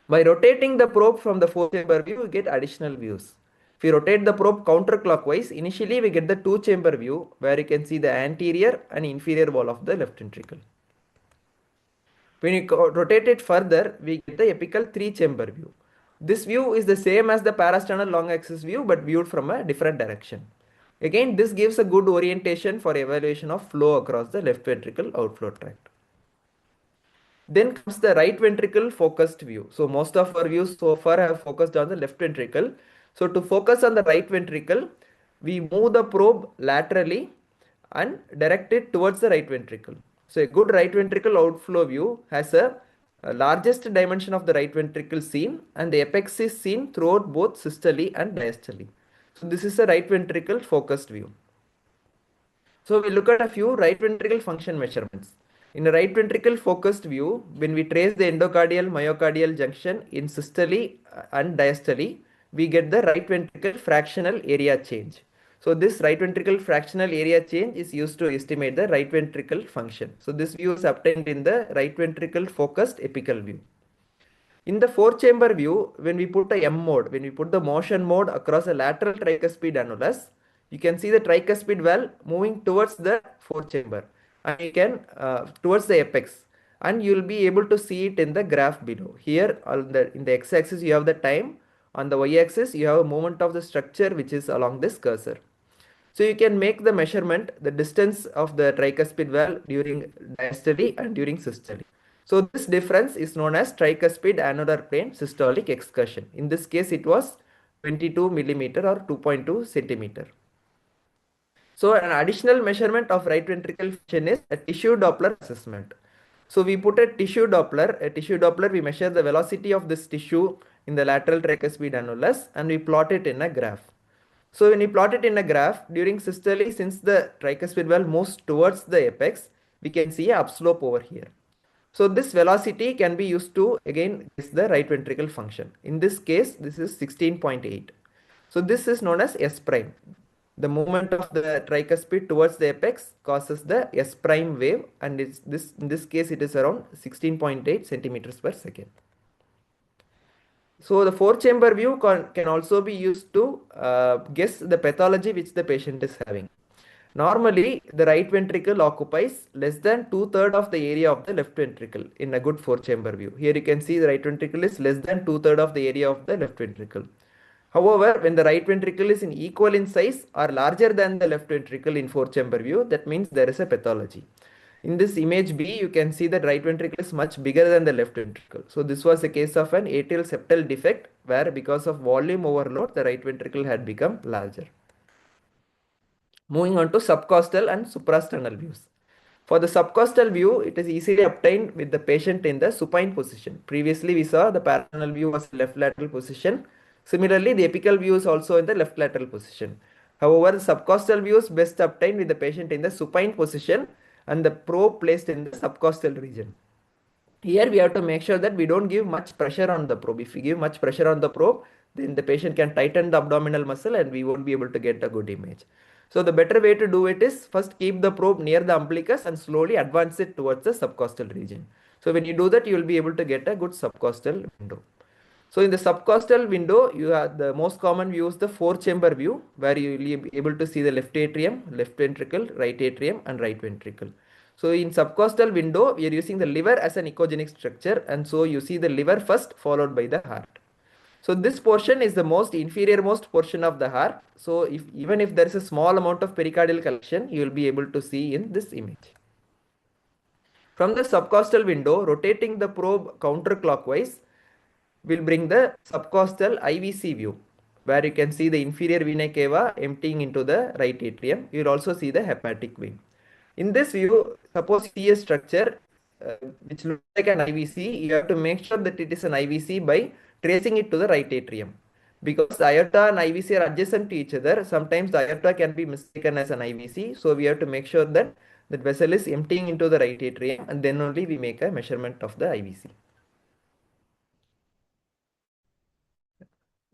By rotating the probe from the 4-chamber view, you get additional views. If you rotate the probe counterclockwise, initially we get the 2-chamber view where you can see the anterior and inferior wall of the left ventricle. When you rotate it further, we get the apical 3-chamber view. This view is the same as the parasternal long axis view but viewed from a different direction. Again, this gives a good orientation for evaluation of flow across the left ventricle outflow tract. Then comes the right ventricle focused view. So most of our views so far have focused on the left ventricle. So to focus on the right ventricle, we move the probe laterally and direct it towards the right ventricle. So a good right ventricle outflow view has a largest dimension of the right ventricle seen, and the apex is seen throughout both systole and diastole. So this is a right ventricle focused view. So we look at a few right ventricle function measurements. In a right ventricle focused view, when we trace the endocardial myocardial junction in systole and diastole, we get the right ventricle fractional area change. So this right ventricle fractional area change is used to estimate the right ventricle function. So this view is obtained in the right ventricle focused apical view. In the 4-chamber view, when we put a M mode, when we put the motion mode across a lateral tricuspid annulus, you can see the tricuspid valve moving towards the 4-chamber, and you can towards the apex, and you will be able to see it in the graph below. Here in the x-axis you have the time, on the y-axis you have a movement of the structure which is along this cursor. So you can make the measurement, the distance of the tricuspid valve during diastole and during systole. So this difference is known as tricuspid annular plane systolic excursion. In this case it was 22 millimeter or 2.2 centimeter. So an additional measurement of right ventricle function is a tissue Doppler assessment. So we put a tissue Doppler, we measure the velocity of this tissue in the lateral tricuspid annulus and we plot it in a graph. So when we plot it in a graph, during systole, since the tricuspid valve moves towards the apex, we can see a upslope over here. So this velocity can be used to again guess the right ventricle function. In this case, this is 16.8. So this is known as S prime. The movement of the tricuspid towards the apex causes the S prime wave, and in this case it is around 16.8 centimeters per second. So the 4-chamber view can also be used to guess the pathology which the patient is having. Normally, the right ventricle occupies less than 2/3 of the area of the left ventricle in a good 4-chamber view. Here you can see the right ventricle is less than 2/3 of the area of the left ventricle. However, when the right ventricle is equal in size or larger than the left ventricle in 4-chamber view, that means there is a pathology. In this image B, you can see that right ventricle is much bigger than the left ventricle. So this was a case of an atrial septal defect where because of volume overload, the right ventricle had become larger. Moving on to subcostal and suprasternal views. For the subcostal view, it is easily obtained with the patient in the supine position. Previously, we saw the parasternal view was left lateral position. Similarly, the apical view is also in the left lateral position. However, the subcostal view is best obtained with the patient in the supine position and the probe placed in the subcostal region. Here we have to make sure that we don't give much pressure on the probe. If we give much pressure on the probe, then the patient can tighten the abdominal muscle and we won't be able to get a good image. So the better way to do it is first keep the probe near the umbilicus and slowly advance it towards the subcostal region. So when you do that, you will be able to get a good subcostal window. So in the subcostal window, you have the most common view is the four chamber view, where you will be able to see the left atrium, left ventricle, right atrium, and right ventricle. So in subcostal window, we are using the liver as an echogenic structure, and so you see the liver first, followed by the heart. So this portion is the most inferior most portion of the heart. So even if there is a small amount of pericardial collection, you will be able to see in this image. From the subcostal window, rotating the probe counterclockwise will bring the subcostal IVC view, where you can see the inferior vena cava emptying into the right atrium. You will also see the hepatic vein. In this view, suppose you see a structure which looks like an IVC, you have to make sure that it is an IVC by tracing it to the right atrium. Because the aorta and IVC are adjacent to each other, sometimes the aorta can be mistaken as an IVC. So we have to make sure that the vessel is emptying into the right atrium, and then only we make a measurement of the IVC.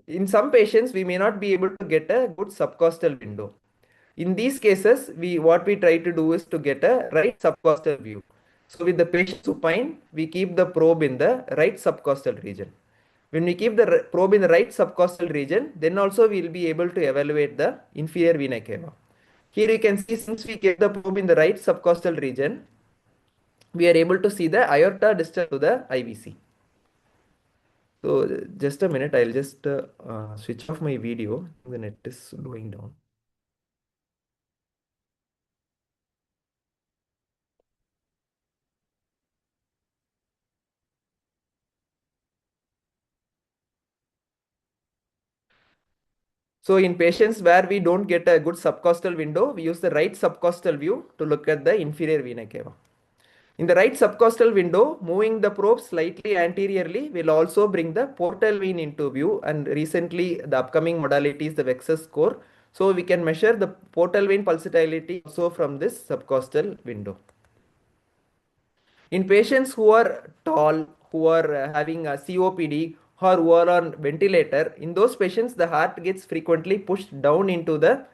In some patients, we may not be able to get a good subcostal window. In these cases, what we try to do is to get a right subcostal view. So with the patient supine, we keep the probe in the right subcostal region. When we keep the probe in the right subcostal region, then also we will be able to evaluate the inferior vena cava. Here you can see, since we keep the probe in the right subcostal region, we are able to see the aorta distal to the IVC. So just a minute, I'll just switch off my video. The net is going down. So in patients where we don't get a good subcostal window, we use the right subcostal view to look at the inferior vena cava. In the right subcostal window, moving the probe slightly anteriorly will also bring the portal vein into view, and recently the upcoming modality is the Vexus score. So we can measure the portal vein pulsatility also from this subcostal window. In patients who are tall, who are having a COPD, or who are on ventilator, in those patients the heart gets frequently pushed down into the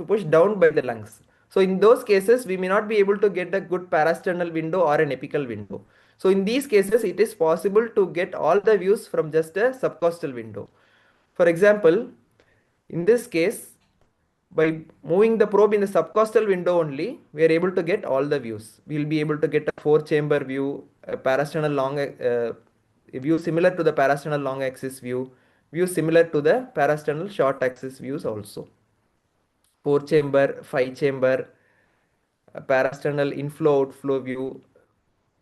pushed down by the lungs. So in those cases, we may not be able to get a good parasternal window or an apical window. So in these cases, it is possible to get all the views from just a subcostal window. For example, in this case, by moving the probe in the subcostal window only, we are able to get all the views. We will be able to get a four chamber view, a parasternal long a view similar to the parasternal long axis view, view similar to the parasternal short axis views also. Four chamber, five chamber, parasternal inflow outflow view,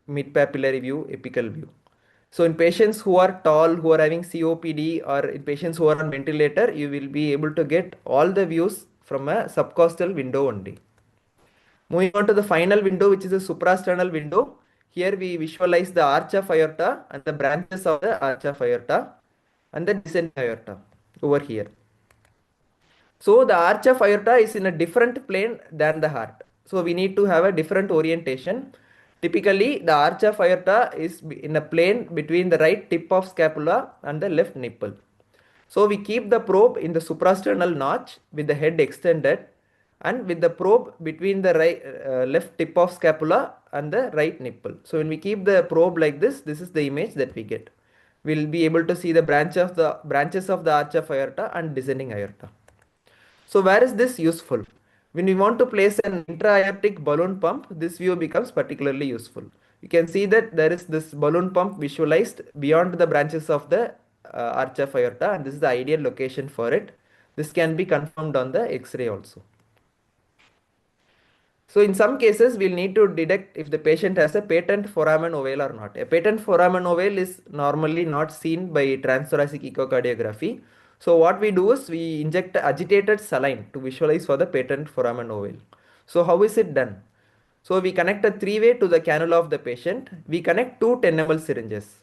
mid papillary view, apical view. So in patients who are tall, who are having COPD, or in patients who are on ventilator, you will be able to get all the views from a subcostal window only. Moving on to the final window, which is a suprasternal window. Here we visualize the arch of aorta and the branches of the arch of aorta and the descending aorta over here. So the arch of aorta is in a different plane than the heart. So we need to have a different orientation. Typically, the arch of aorta is in a plane between the right tip of scapula and the left nipple. So we keep the probe in the suprasternal notch with the head extended and with the probe between the left tip of scapula and the right nipple. So when we keep the probe like this is the image that we get. We'll be able to see the branches of the arch of aorta and descending aorta. So where is this useful? When we want to place an intra-aortic balloon pump, this view becomes particularly useful. You can see that there is this balloon pump visualized beyond the branches of the arch of aorta, and this is the ideal location for it. This can be confirmed on the X-ray also. So in some cases, we'll need to detect if the patient has a patent foramen ovale or not. A patent foramen ovale is normally not seen by transthoracic echocardiography. So what we do is we inject agitated saline to visualize for the patent foramen ovale. So how is it done? So we connect a three-way to the cannula of the patient. We connect two 10 ml syringes.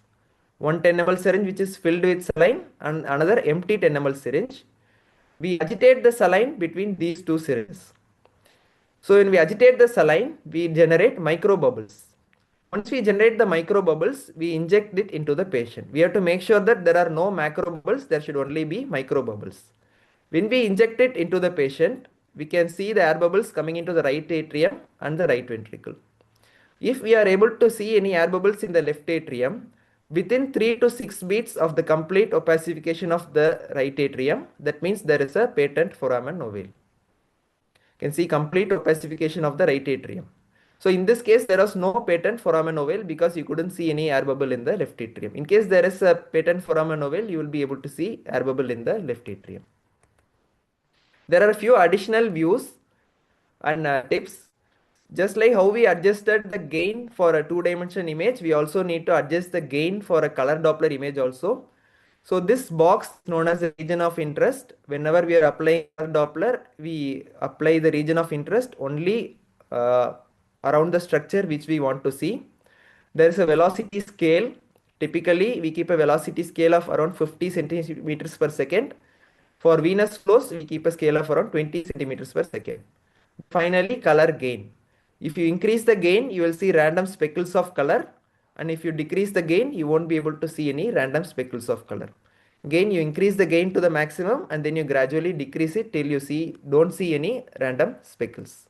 One 10 ml syringe which is filled with saline and another empty 10 ml syringe. We agitate the saline between these two syringes. So when we agitate the saline, we generate micro bubbles. Once we generate the micro bubbles, we inject it into the patient. We have to make sure that there are no macro bubbles, there should only be micro bubbles. When we inject it into the patient, we can see the air bubbles coming into the right atrium and the right ventricle. If we are able to see any air bubbles in the left atrium, within 3 to 6 beats of the complete opacification of the right atrium, that means there is a patent foramen ovale. You can see complete opacification of the right atrium. So in this case, there was no patent foramen ovale because you couldn't see any air bubble in the left atrium. In case there is a patent foramen ovale, you will be able to see air bubble in the left atrium. There are a few additional views and tips. Just like how we adjusted the gain for a two-dimensional image, we also need to adjust the gain for a color Doppler image also. So this box is known as the region of interest. Whenever we are applying color Doppler, we apply the region of interest only around the structure which we want to see. There is a velocity scale. Typically, we keep a velocity scale of around 50 centimeters per second. For venous flows, we keep a scale of around 20 centimeters per second. Finally, color gain. If you increase the gain, you will see random speckles of color. And if you decrease the gain, you won't be able to see any random speckles of color. Again, you increase the gain to the maximum and then you gradually decrease it till you don't see any random speckles.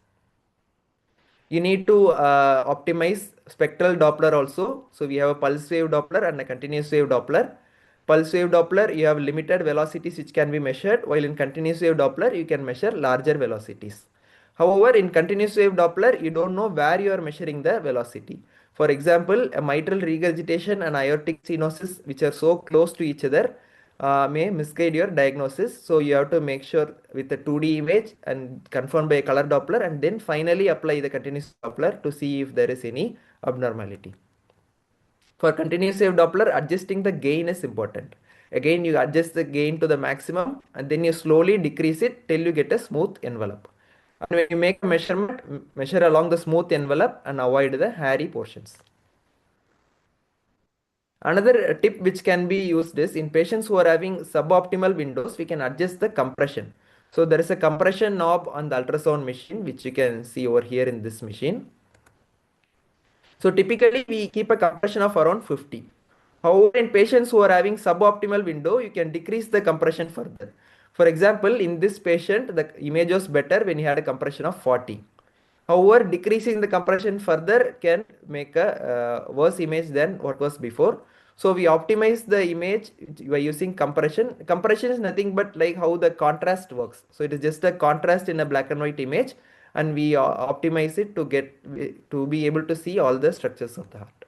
You need to optimize spectral Doppler also. So we have a pulse wave Doppler and a continuous wave Doppler. Pulse wave Doppler, you have limited velocities which can be measured, while in continuous wave Doppler, you can measure larger velocities. However, in continuous wave Doppler, you don't know where you are measuring the velocity. For example, a mitral regurgitation and aortic stenosis, which are so close to each other, may misguide your diagnosis. So you have to make sure with a 2D image and confirm by a color Doppler and then finally apply the continuous Doppler to see if there is any abnormality. For continuous wave Doppler, adjusting the gain is important. Again, you adjust the gain to the maximum and then you slowly decrease it till you get a smooth envelope. And when you make a measurement, measure along the smooth envelope and avoid the hairy portions. Another tip which can be used is in patients who are having suboptimal windows, we can adjust the compression. So there is a compression knob on the ultrasound machine, which you can see over here in this machine. So typically we keep a compression of around 50. However, in patients who are having suboptimal window, you can decrease the compression further. For example, in this patient, the image was better when he had a compression of 40. However, decreasing the compression further can make a worse image than what was before. So we optimize the image by using compression. Compression is nothing but like how the contrast works. So it is just a contrast in a black and white image, and we optimize it to be able to see all the structures of the heart.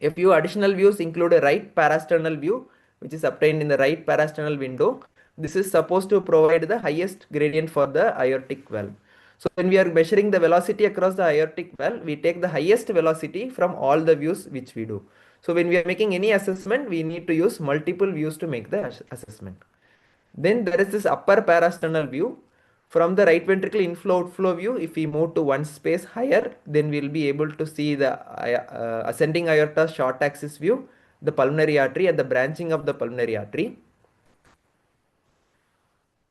A few additional views include a right parasternal view, which is obtained in the right parasternal window. This is supposed to provide the highest gradient for the aortic valve. So when we are measuring the velocity across the aortic valve, we take the highest velocity from all the views which we do. So when we are making any assessment, we need to use multiple views to make the assessment. Then there is this upper parasternal view. From the right ventricle inflow outflow view, if we move to one space higher, then we'll be able to see the ascending aorta short axis view, the pulmonary artery and the branching of the pulmonary artery.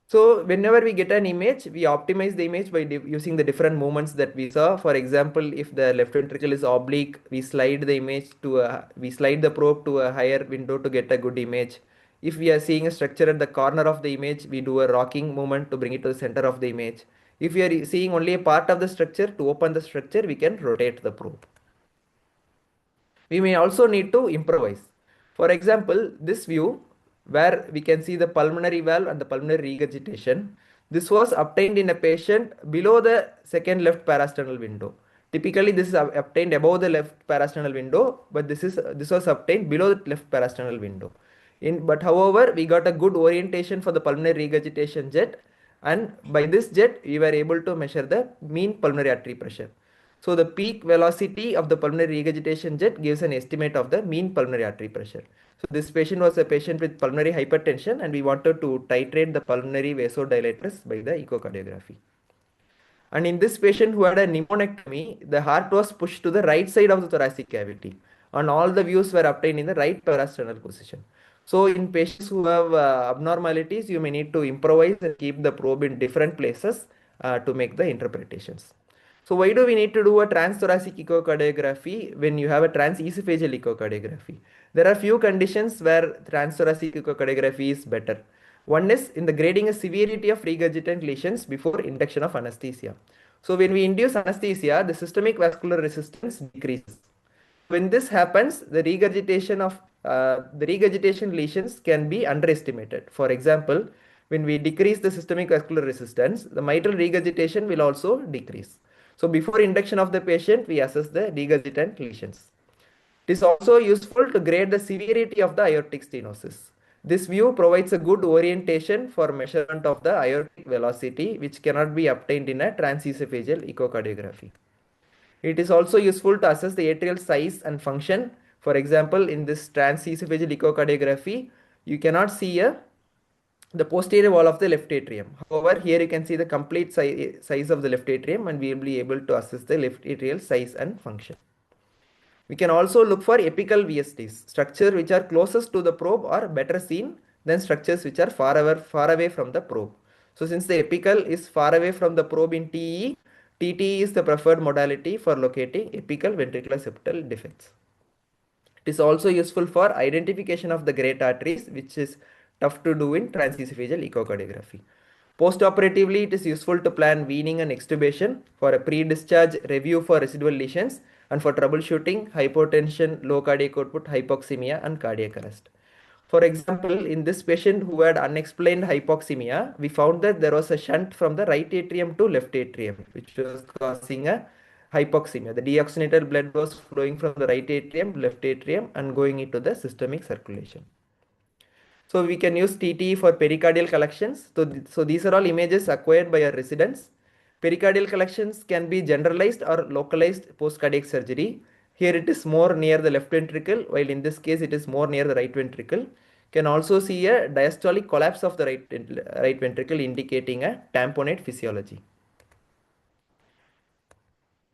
So whenever we get an image, we optimize the image by using the different movements that we saw. For example, if the left ventricle is oblique, we slide the probe to a higher window to get a good image. If we are seeing a structure at the corner of the image, we do a rocking movement to bring it to the center of the image. If we are seeing only a part of the structure, to open the structure, we can rotate the probe. We may also need to improvise. For example, this view where we can see the pulmonary valve and the pulmonary regurgitation, this was obtained in a patient below the second left parasternal window. Typically, this is obtained above the left parasternal window, but this was obtained below the left parasternal window. But however, we got a good orientation for the pulmonary regurgitation jet, and by this jet, we were able to measure the mean pulmonary artery pressure. So the peak velocity of the pulmonary regurgitation jet gives an estimate of the mean pulmonary artery pressure. So this patient was a patient with pulmonary hypertension, and we wanted to titrate the pulmonary vasodilators by the echocardiography. And in this patient who had a pneumonectomy, the heart was pushed to the right side of the thoracic cavity, and all the views were obtained in the right parasternal position. So in patients who have abnormalities, you may need to improvise and keep the probe in different places to make the interpretations. So why do we need to do a transthoracic echocardiography when you have a transesophageal echocardiography? There are few conditions where transthoracic echocardiography is better. One is in the grading a severity of regurgitant lesions before induction of anesthesia. So when we induce anesthesia, the systemic vascular resistance decreases. When this happens, the regurgitation lesions can be underestimated. For example, when we decrease the systemic vascular resistance, the mitral regurgitation will also decrease. So before induction of the patient, we assess the regurgitant lesions. It is also useful to grade the severity of the aortic stenosis. This view provides a good orientation for measurement of the aortic velocity, which cannot be obtained in a transesophageal echocardiography. It is also useful to assess the atrial size and function. For example, in this transesophageal echocardiography, you cannot see the posterior wall of the left atrium. However, here you can see the complete size of the left atrium, and we will be able to assess the left atrial size and function. We can also look for apical VSTs. Structures which are closest to the probe are better seen than structures which are far away from the probe. So since the apical is far away from the probe in TE, TTE is the preferred modality for locating apical ventricular septal defects. It is also useful for identification of the great arteries, which is tough to do in transesophageal echocardiography. Postoperatively, it is useful to plan weaning and extubation, for a pre-discharge review for residual lesions, and for troubleshooting hypotension, low cardiac output, hypoxemia, and cardiac arrest. For example, in this patient who had unexplained hypoxemia, we found that there was a shunt from the right atrium to left atrium, which was causing a hypoxemia. The deoxygenated blood was flowing from the right atrium, left atrium, and going into the systemic circulation. So we can use TTE for pericardial collections. So these are all images acquired by our residents. Pericardial collections can be generalized or localized post-cardiac surgery. Here it is more near the left ventricle, while in this case it is more near the right ventricle. Can also see a diastolic collapse of the right ventricle, indicating a tamponade physiology.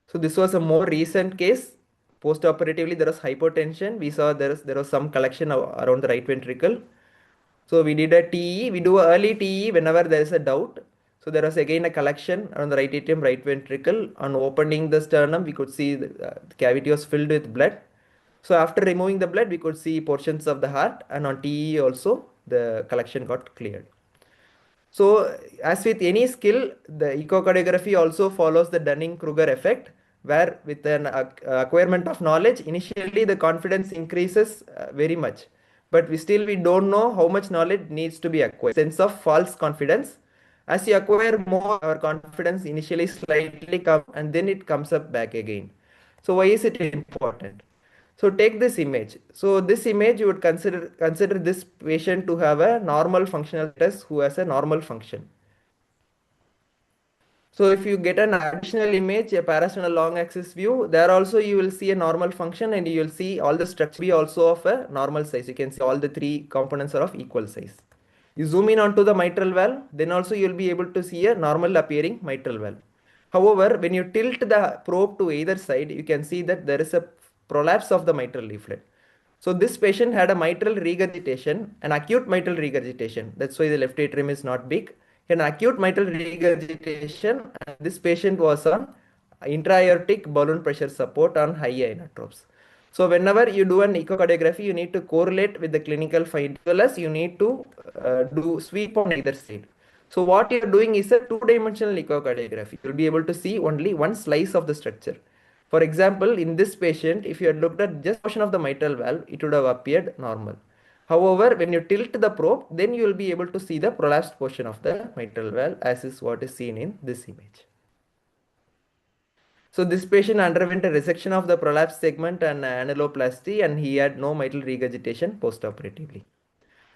So this was a more recent case. Post-operatively, there was hypotension. We saw there was some collection around the right ventricle. So we did a TE. We do a early TE whenever there is a doubt. So there was again a collection on the right atrium, right ventricle. On opening the sternum, we could see the cavity was filled with blood. So after removing the blood, we could see portions of the heart, and on TE also the collection got cleared. So as with any skill, the echocardiography also follows the Dunning-Kruger effect, where with an acquirement of knowledge, initially the confidence increases very much. But we don't know how much knowledge needs to be acquired. Sense of false confidence. As you acquire more, our confidence initially slightly comes and then it comes up back again. So why is it important? So take this image. So this image you would consider this patient to have a normal functional test who has a normal function. So if you get an additional image, a parasternal long axis view, there also you will see a normal function, and you will see all the structure be also of a normal size. You can see all the three components are of equal size. You zoom in onto the mitral valve, then also you will be able to see a normal appearing mitral valve. However, when you tilt the probe to either side, you can see that there is a prolapse of the mitral leaflet. So this patient had a mitral regurgitation, an acute mitral regurgitation. That's why the left atrium is not big. An acute mitral regurgitation, and this patient was on intra-aortic balloon pressure support on high inotropes. So whenever you do an echocardiography, you need to correlate with the clinical findings, as well as you need to do sweep on either side. So what you're doing is a two-dimensional echocardiography. You'll be able to see only one slice of the structure. For example, in this patient, if you had looked at just portion of the mitral valve, it would have appeared normal. However, when you tilt the probe, then you will be able to see the prolapsed portion of the mitral valve, as is what is seen in this image. So this patient underwent a resection of the prolapsed segment and annuloplasty, and he had no mitral regurgitation postoperatively.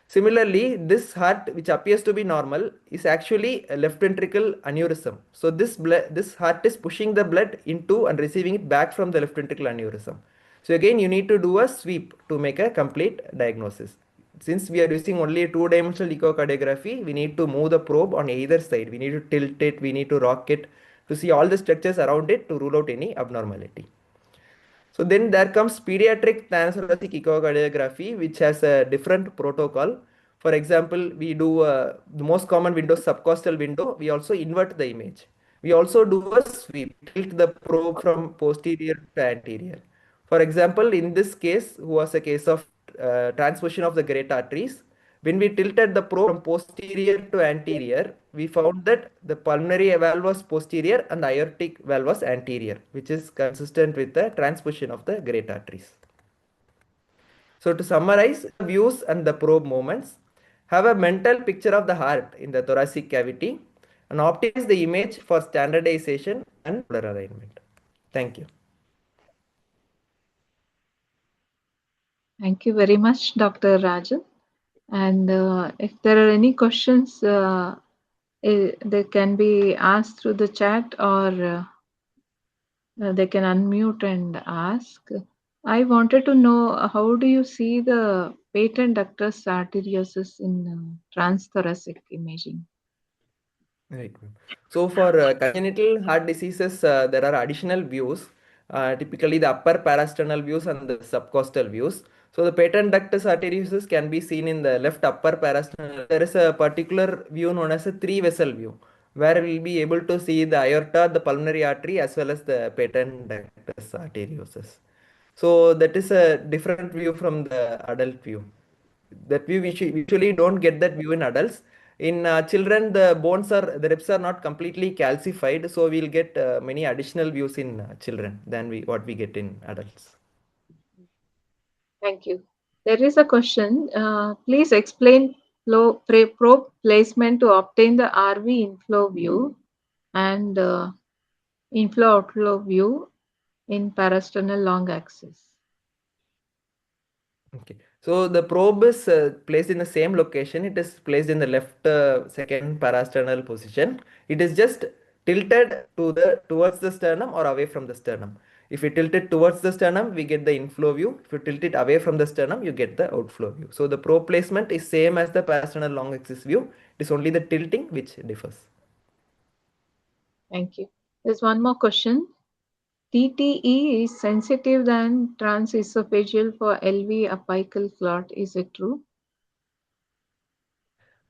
Similarly, this heart, which appears to be normal, is actually a left ventricle aneurysm. So this heart is pushing the blood into and receiving it back from the left ventricle aneurysm. So again, you need to do a sweep to make a complete diagnosis. Since we are using only a two-dimensional echocardiography, we need to move the probe on either side. We need to tilt it, we need to rock it to see all the structures around it to rule out any abnormality. So then there comes pediatric transthoracic echocardiography, which has a different protocol. For example, we do the most common window, subcostal window. We also invert the image. We also do a sweep, tilt the probe from posterior to anterior. For example, in this case, was a case of transposition of the great arteries. When we tilted the probe from posterior to anterior, we found that the pulmonary valve was posterior and the aortic valve was anterior, which is consistent with the transposition of the great arteries. So to summarize, views and the probe movements, have a mental picture of the heart in the thoracic cavity and optimize the image for standardization and shoulder alignment. Thank you. Thank you very much, Dr. Rajan. And if there are any questions, they can be asked through the chat, or they can unmute and ask. I wanted to know, how do you see the patent ductus arteriosus in transthoracic imaging? Right. So for congenital heart diseases, there are additional views, typically the upper parasternal views and the subcostal views. So the patent ductus arteriosus can be seen in the left upper parasternal. There is a particular view known as a three vessel view, where we'll be able to see the aorta, the pulmonary artery, as well as the patent ductus arteriosus. So that is a different view from the adult view. That we usually don't get that view in adults. In children, the ribs are not completely calcified, so we'll get many additional views in children than what we get in adults. Thank you. There is a question. Please explain probe placement to obtain the RV inflow view and inflow outflow view in parasternal long axis. Okay, so the probe is placed in the same location. It is placed in the left second parasternal position. It is just tilted towards the sternum or away from the sternum. If you tilt it towards the sternum, we get the inflow view. If you tilt it away from the sternum, you get the outflow view. So the probe placement is same as the parasternal long axis view. It is only the tilting which differs. Thank you. There's one more question. TTE is sensitive than transesophageal for LV apical clot. Is it true?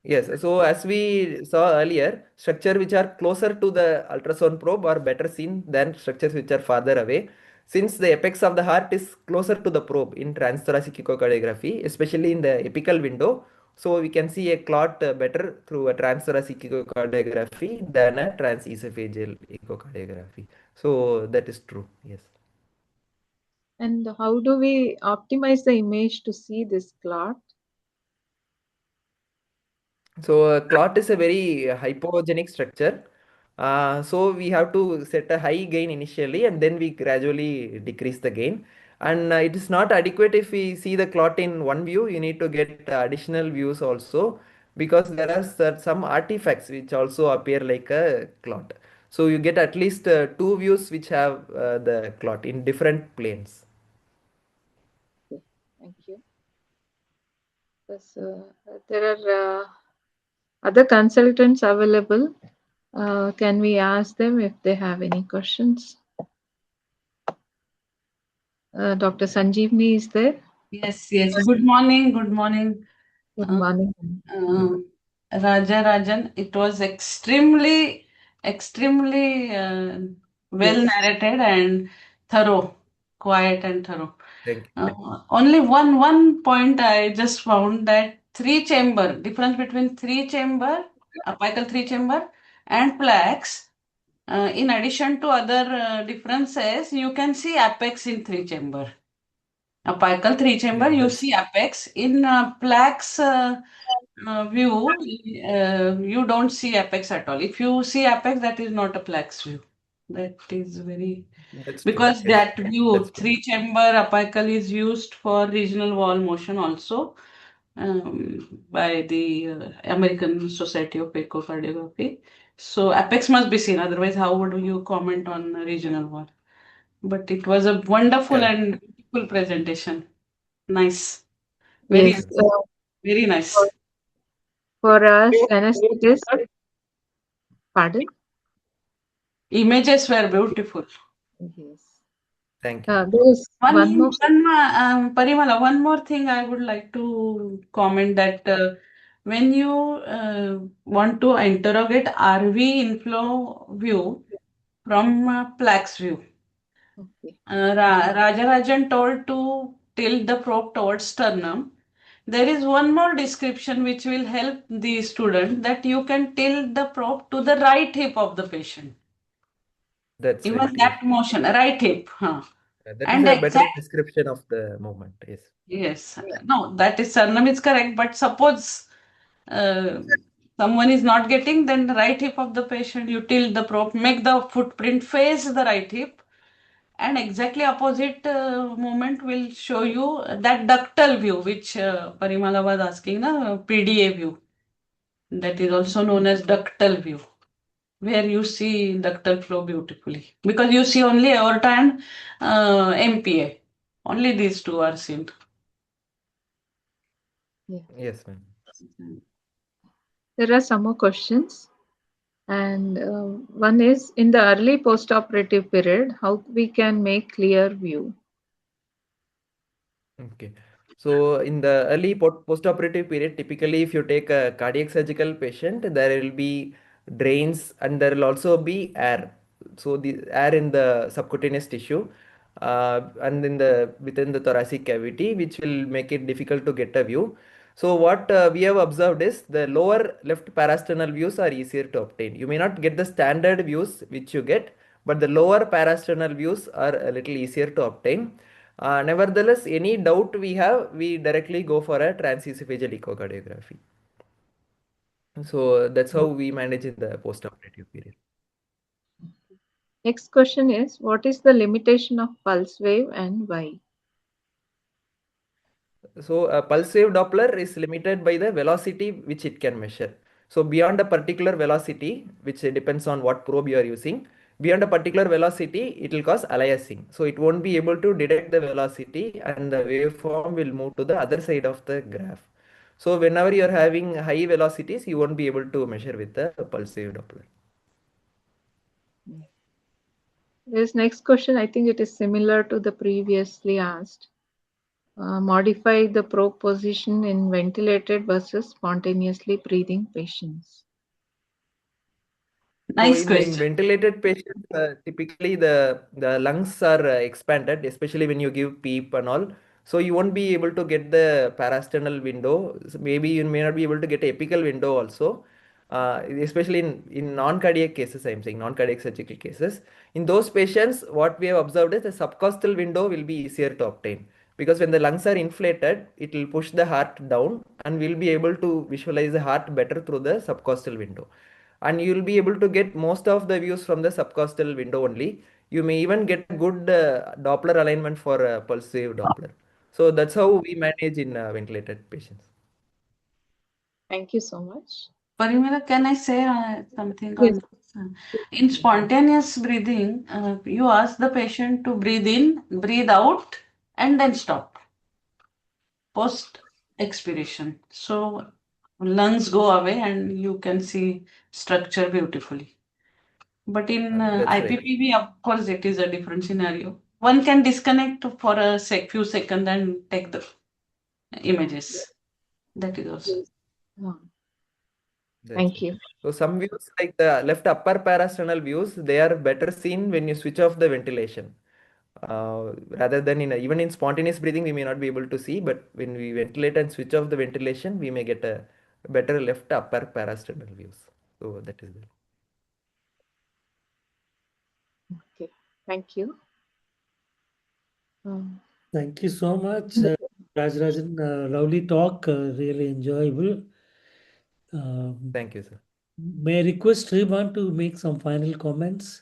Yes, so as we saw earlier, structure which are closer to the ultrasound probe are better seen than structures which are farther away. Since the apex of the heart is closer to the probe in transthoracic echocardiography, especially in the apical window, so we can see a clot better through a transthoracic echocardiography than a transesophageal echocardiography. So that is true, yes. And how do we optimize the image to see this clot? So clot is a very hypogenic structure. So we have to set a high gain initially and then we gradually decrease the gain. And it is not adequate if we see the clot in one view, you need to get additional views also because there are some artifacts which also appear like a clot. So you get at least two views which have the clot in different planes. Thank you. Yes, there are other consultants available. Can we ask them if they have any questions? Dr. Sanjeevni is there. Yes, yes. Good morning. Good morning. Good Uh, morning. Rajarajan. It was extremely well Yes. narrated and thorough, quiet and thorough. Thank you. Only one point I just found, that three chamber, difference between three chamber, apical three chamber and plaques. In addition to other differences, you can see apex in three chamber. Apical three chamber, you see apex. In plaques view, you don't see apex at all. If you see apex, that is not a plaques view. That is very, That's true. because Yes, that view, that's true. three chamber apical is used for regional wall motion also, by the American Society of Echocardiography. So apex must be seen, otherwise how would you comment on regional wall? But it was a wonderful Correct. and beautiful presentation. Nice. Very, Yes. very nice. For us anesthetists, pardon? Images were beautiful. Yes. Thank you. There is one more. Parimala, one more thing I would like to comment, that when you want to interrogate RV inflow view, from plaques view. Okay. Rajarajan told to tilt the probe towards sternum. There is one more description which will help the student, that you can tilt the probe to the right hip of the patient. That's Even right. Yes. that motion, right hip. That is And a better exact, description of the movement. Yes. yes, no, that is sternum is correct, but suppose uh, someone is not getting, then the right hip of the patient, you tilt the probe, make the footprint face the right hip, and exactly opposite movement will show you that ductal view, which Parimala was asking, PDA view. That is also known as ductal view, where you see ductal flow beautifully. Because you see only aorta and MPA. Only these two are seen. Yeah. Yes, ma'am. There are some more questions. And one is, in the early postoperative period, how we can make clear view? Okay. So in the early postoperative period, typically if you take a cardiac surgical patient, there will be drains and there will also be air. So the air in the subcutaneous tissue and in the within the thoracic cavity, which will make it difficult to get a view. So what we have observed is the lower left parasternal views are easier to obtain. You may not get the standard views which you get, but the lower parasternal views are a little easier to obtain. Nevertheless, any doubt we have, we directly go for a transesophageal echocardiography. So that's how we manage in the postoperative period. Next question is, what is the limitation of pulse wave and why? So a pulse wave Doppler is limited by the velocity which it can measure. So beyond a particular velocity, which depends on what probe you are using, beyond a particular velocity, it will cause aliasing. So it won't be able to detect the velocity and the waveform will move to the other side of the graph. So whenever you are having high velocities, you won't be able to measure with the pulse wave Doppler. This next question, I think it is similar to the previously asked. Modify the probe position in ventilated versus spontaneously breathing patients. So Nice in question. ventilated patients, typically the lungs are expanded, especially when you give PEEP and all. So you won't be able to get the parasternal window. So maybe you may not be able to get apical window also. Especially in non-cardiac cases, I'm saying non-cardiac surgical cases. In those patients, what we have observed is the subcostal window will be easier to obtain because when the lungs are inflated, it will push the heart down and we'll be able to visualize the heart better through the subcostal window, and you will be able to get most of the views from the subcostal window only. You may even get a good Doppler alignment for pulse wave Doppler. So that's how we manage in ventilated patients. Thank you so much. Parimala, can I say something Yes. on this? In spontaneous breathing, you ask the patient to breathe in, breathe out, and then stop. Post expiration. So lungs go away and you can see structure beautifully. But in That's right. IPPV, of course, it is a different scenario. One can disconnect for a few seconds and take the images. That is also. Uh, That's Thank right. you. So some views like the left upper parasternal views, they are better seen when you switch off the ventilation. Rather than even in spontaneous breathing, we may not be able to see, but when we ventilate and switch off the ventilation, we may get a better left upper parasternal views. So that is there. Okay. Thank you. Um, Thank you so much, Rajarajan. Lovely talk, really enjoyable. Um, Thank you, sir. may I request Shriman to make some final comments?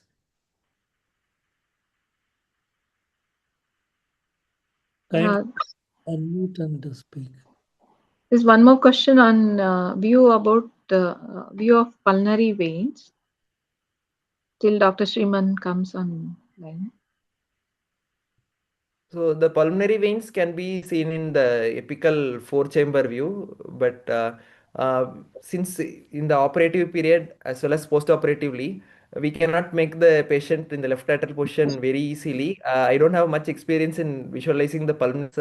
Kindly uh, unmute and speak. there's one more question on view about view of pulmonary veins. Till Dr. Shriman comes on line. So the pulmonary veins can be seen in the apical four-chamber view, but since in the operative period as well as post-operatively, we cannot make the patient in the left lateral position very easily. I don't have much experience in visualizing the pulmons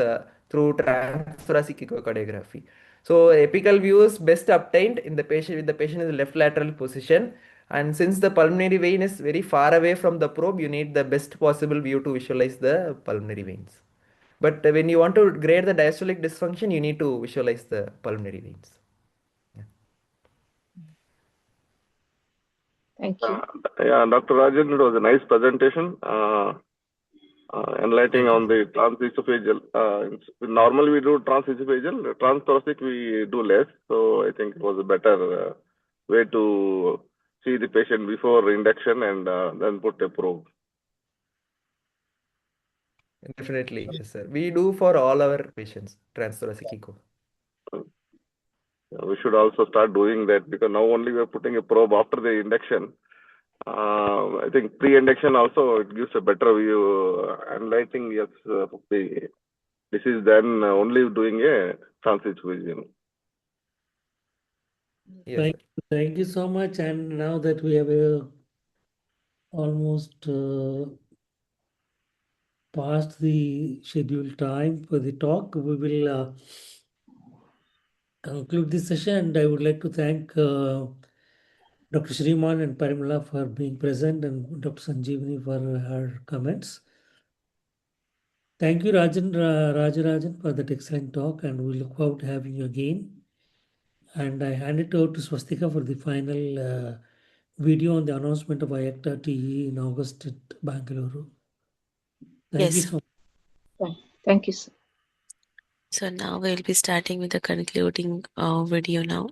through transthoracic echocardiography. So apical view is best obtained in the patient with the patient in the left lateral position. And since the pulmonary vein is very far away from the probe, you need the best possible view to visualize the pulmonary veins. But when you want to grade the diastolic dysfunction, you need to visualize the pulmonary veins. Thank you. Yeah, Dr. Rajan, it was a nice presentation. Enlightening Thank you. on the transesophageal. Normally we do transesophageal, transthoracic we do less. So I think it was a better way to see the patient before induction and then put a probe. Definitely, yes, sir. We do for all our patients, transthoracic echo. We should also start doing that because now only we are putting a probe after the induction. I think pre-induction also it gives a better view. Enlightening, yes, the disease than only doing a transesophageal. Yes, sir. Thank you so much. And now that we have almost past the scheduled time for the talk, we will conclude this session. And I would like to thank Dr. Shriman and Parimala for being present and Dr. Sanjeevani for her comments. Thank you, Rajarajan, for that excellent talk, and we look forward to having you again. And I hand it over to Swastika for the final video on the announcement of IACTA TE in August at Bangalore. Thank you Yes. so much. Thank you, sir. So now we'll be starting with the concluding video now.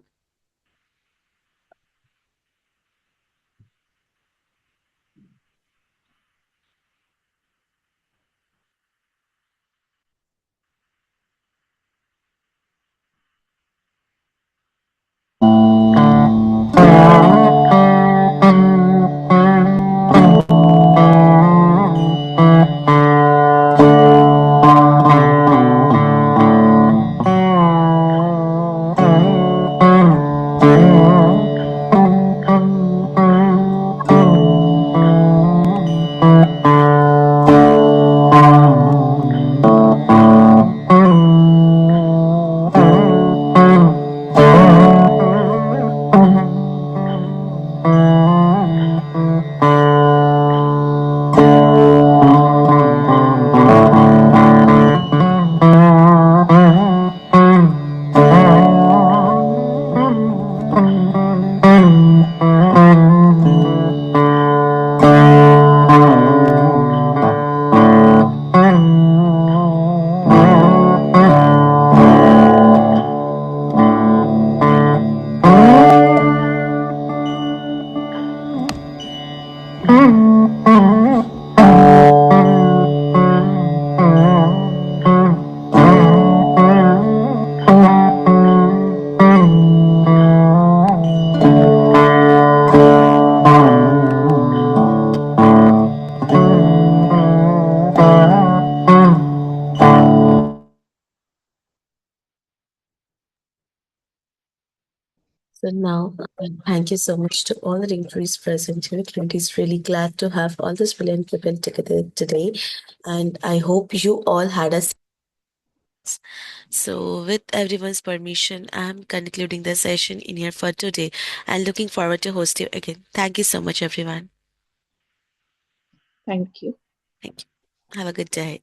So now, thank you so much to all the dignitaries present here. It is really glad to have all these brilliant people together today, and I hope you all had a. So, with everyone's permission, I'm concluding the session in here for today, and looking forward to host you again. Thank you so much, everyone. Thank you. Thank you. Have a good day.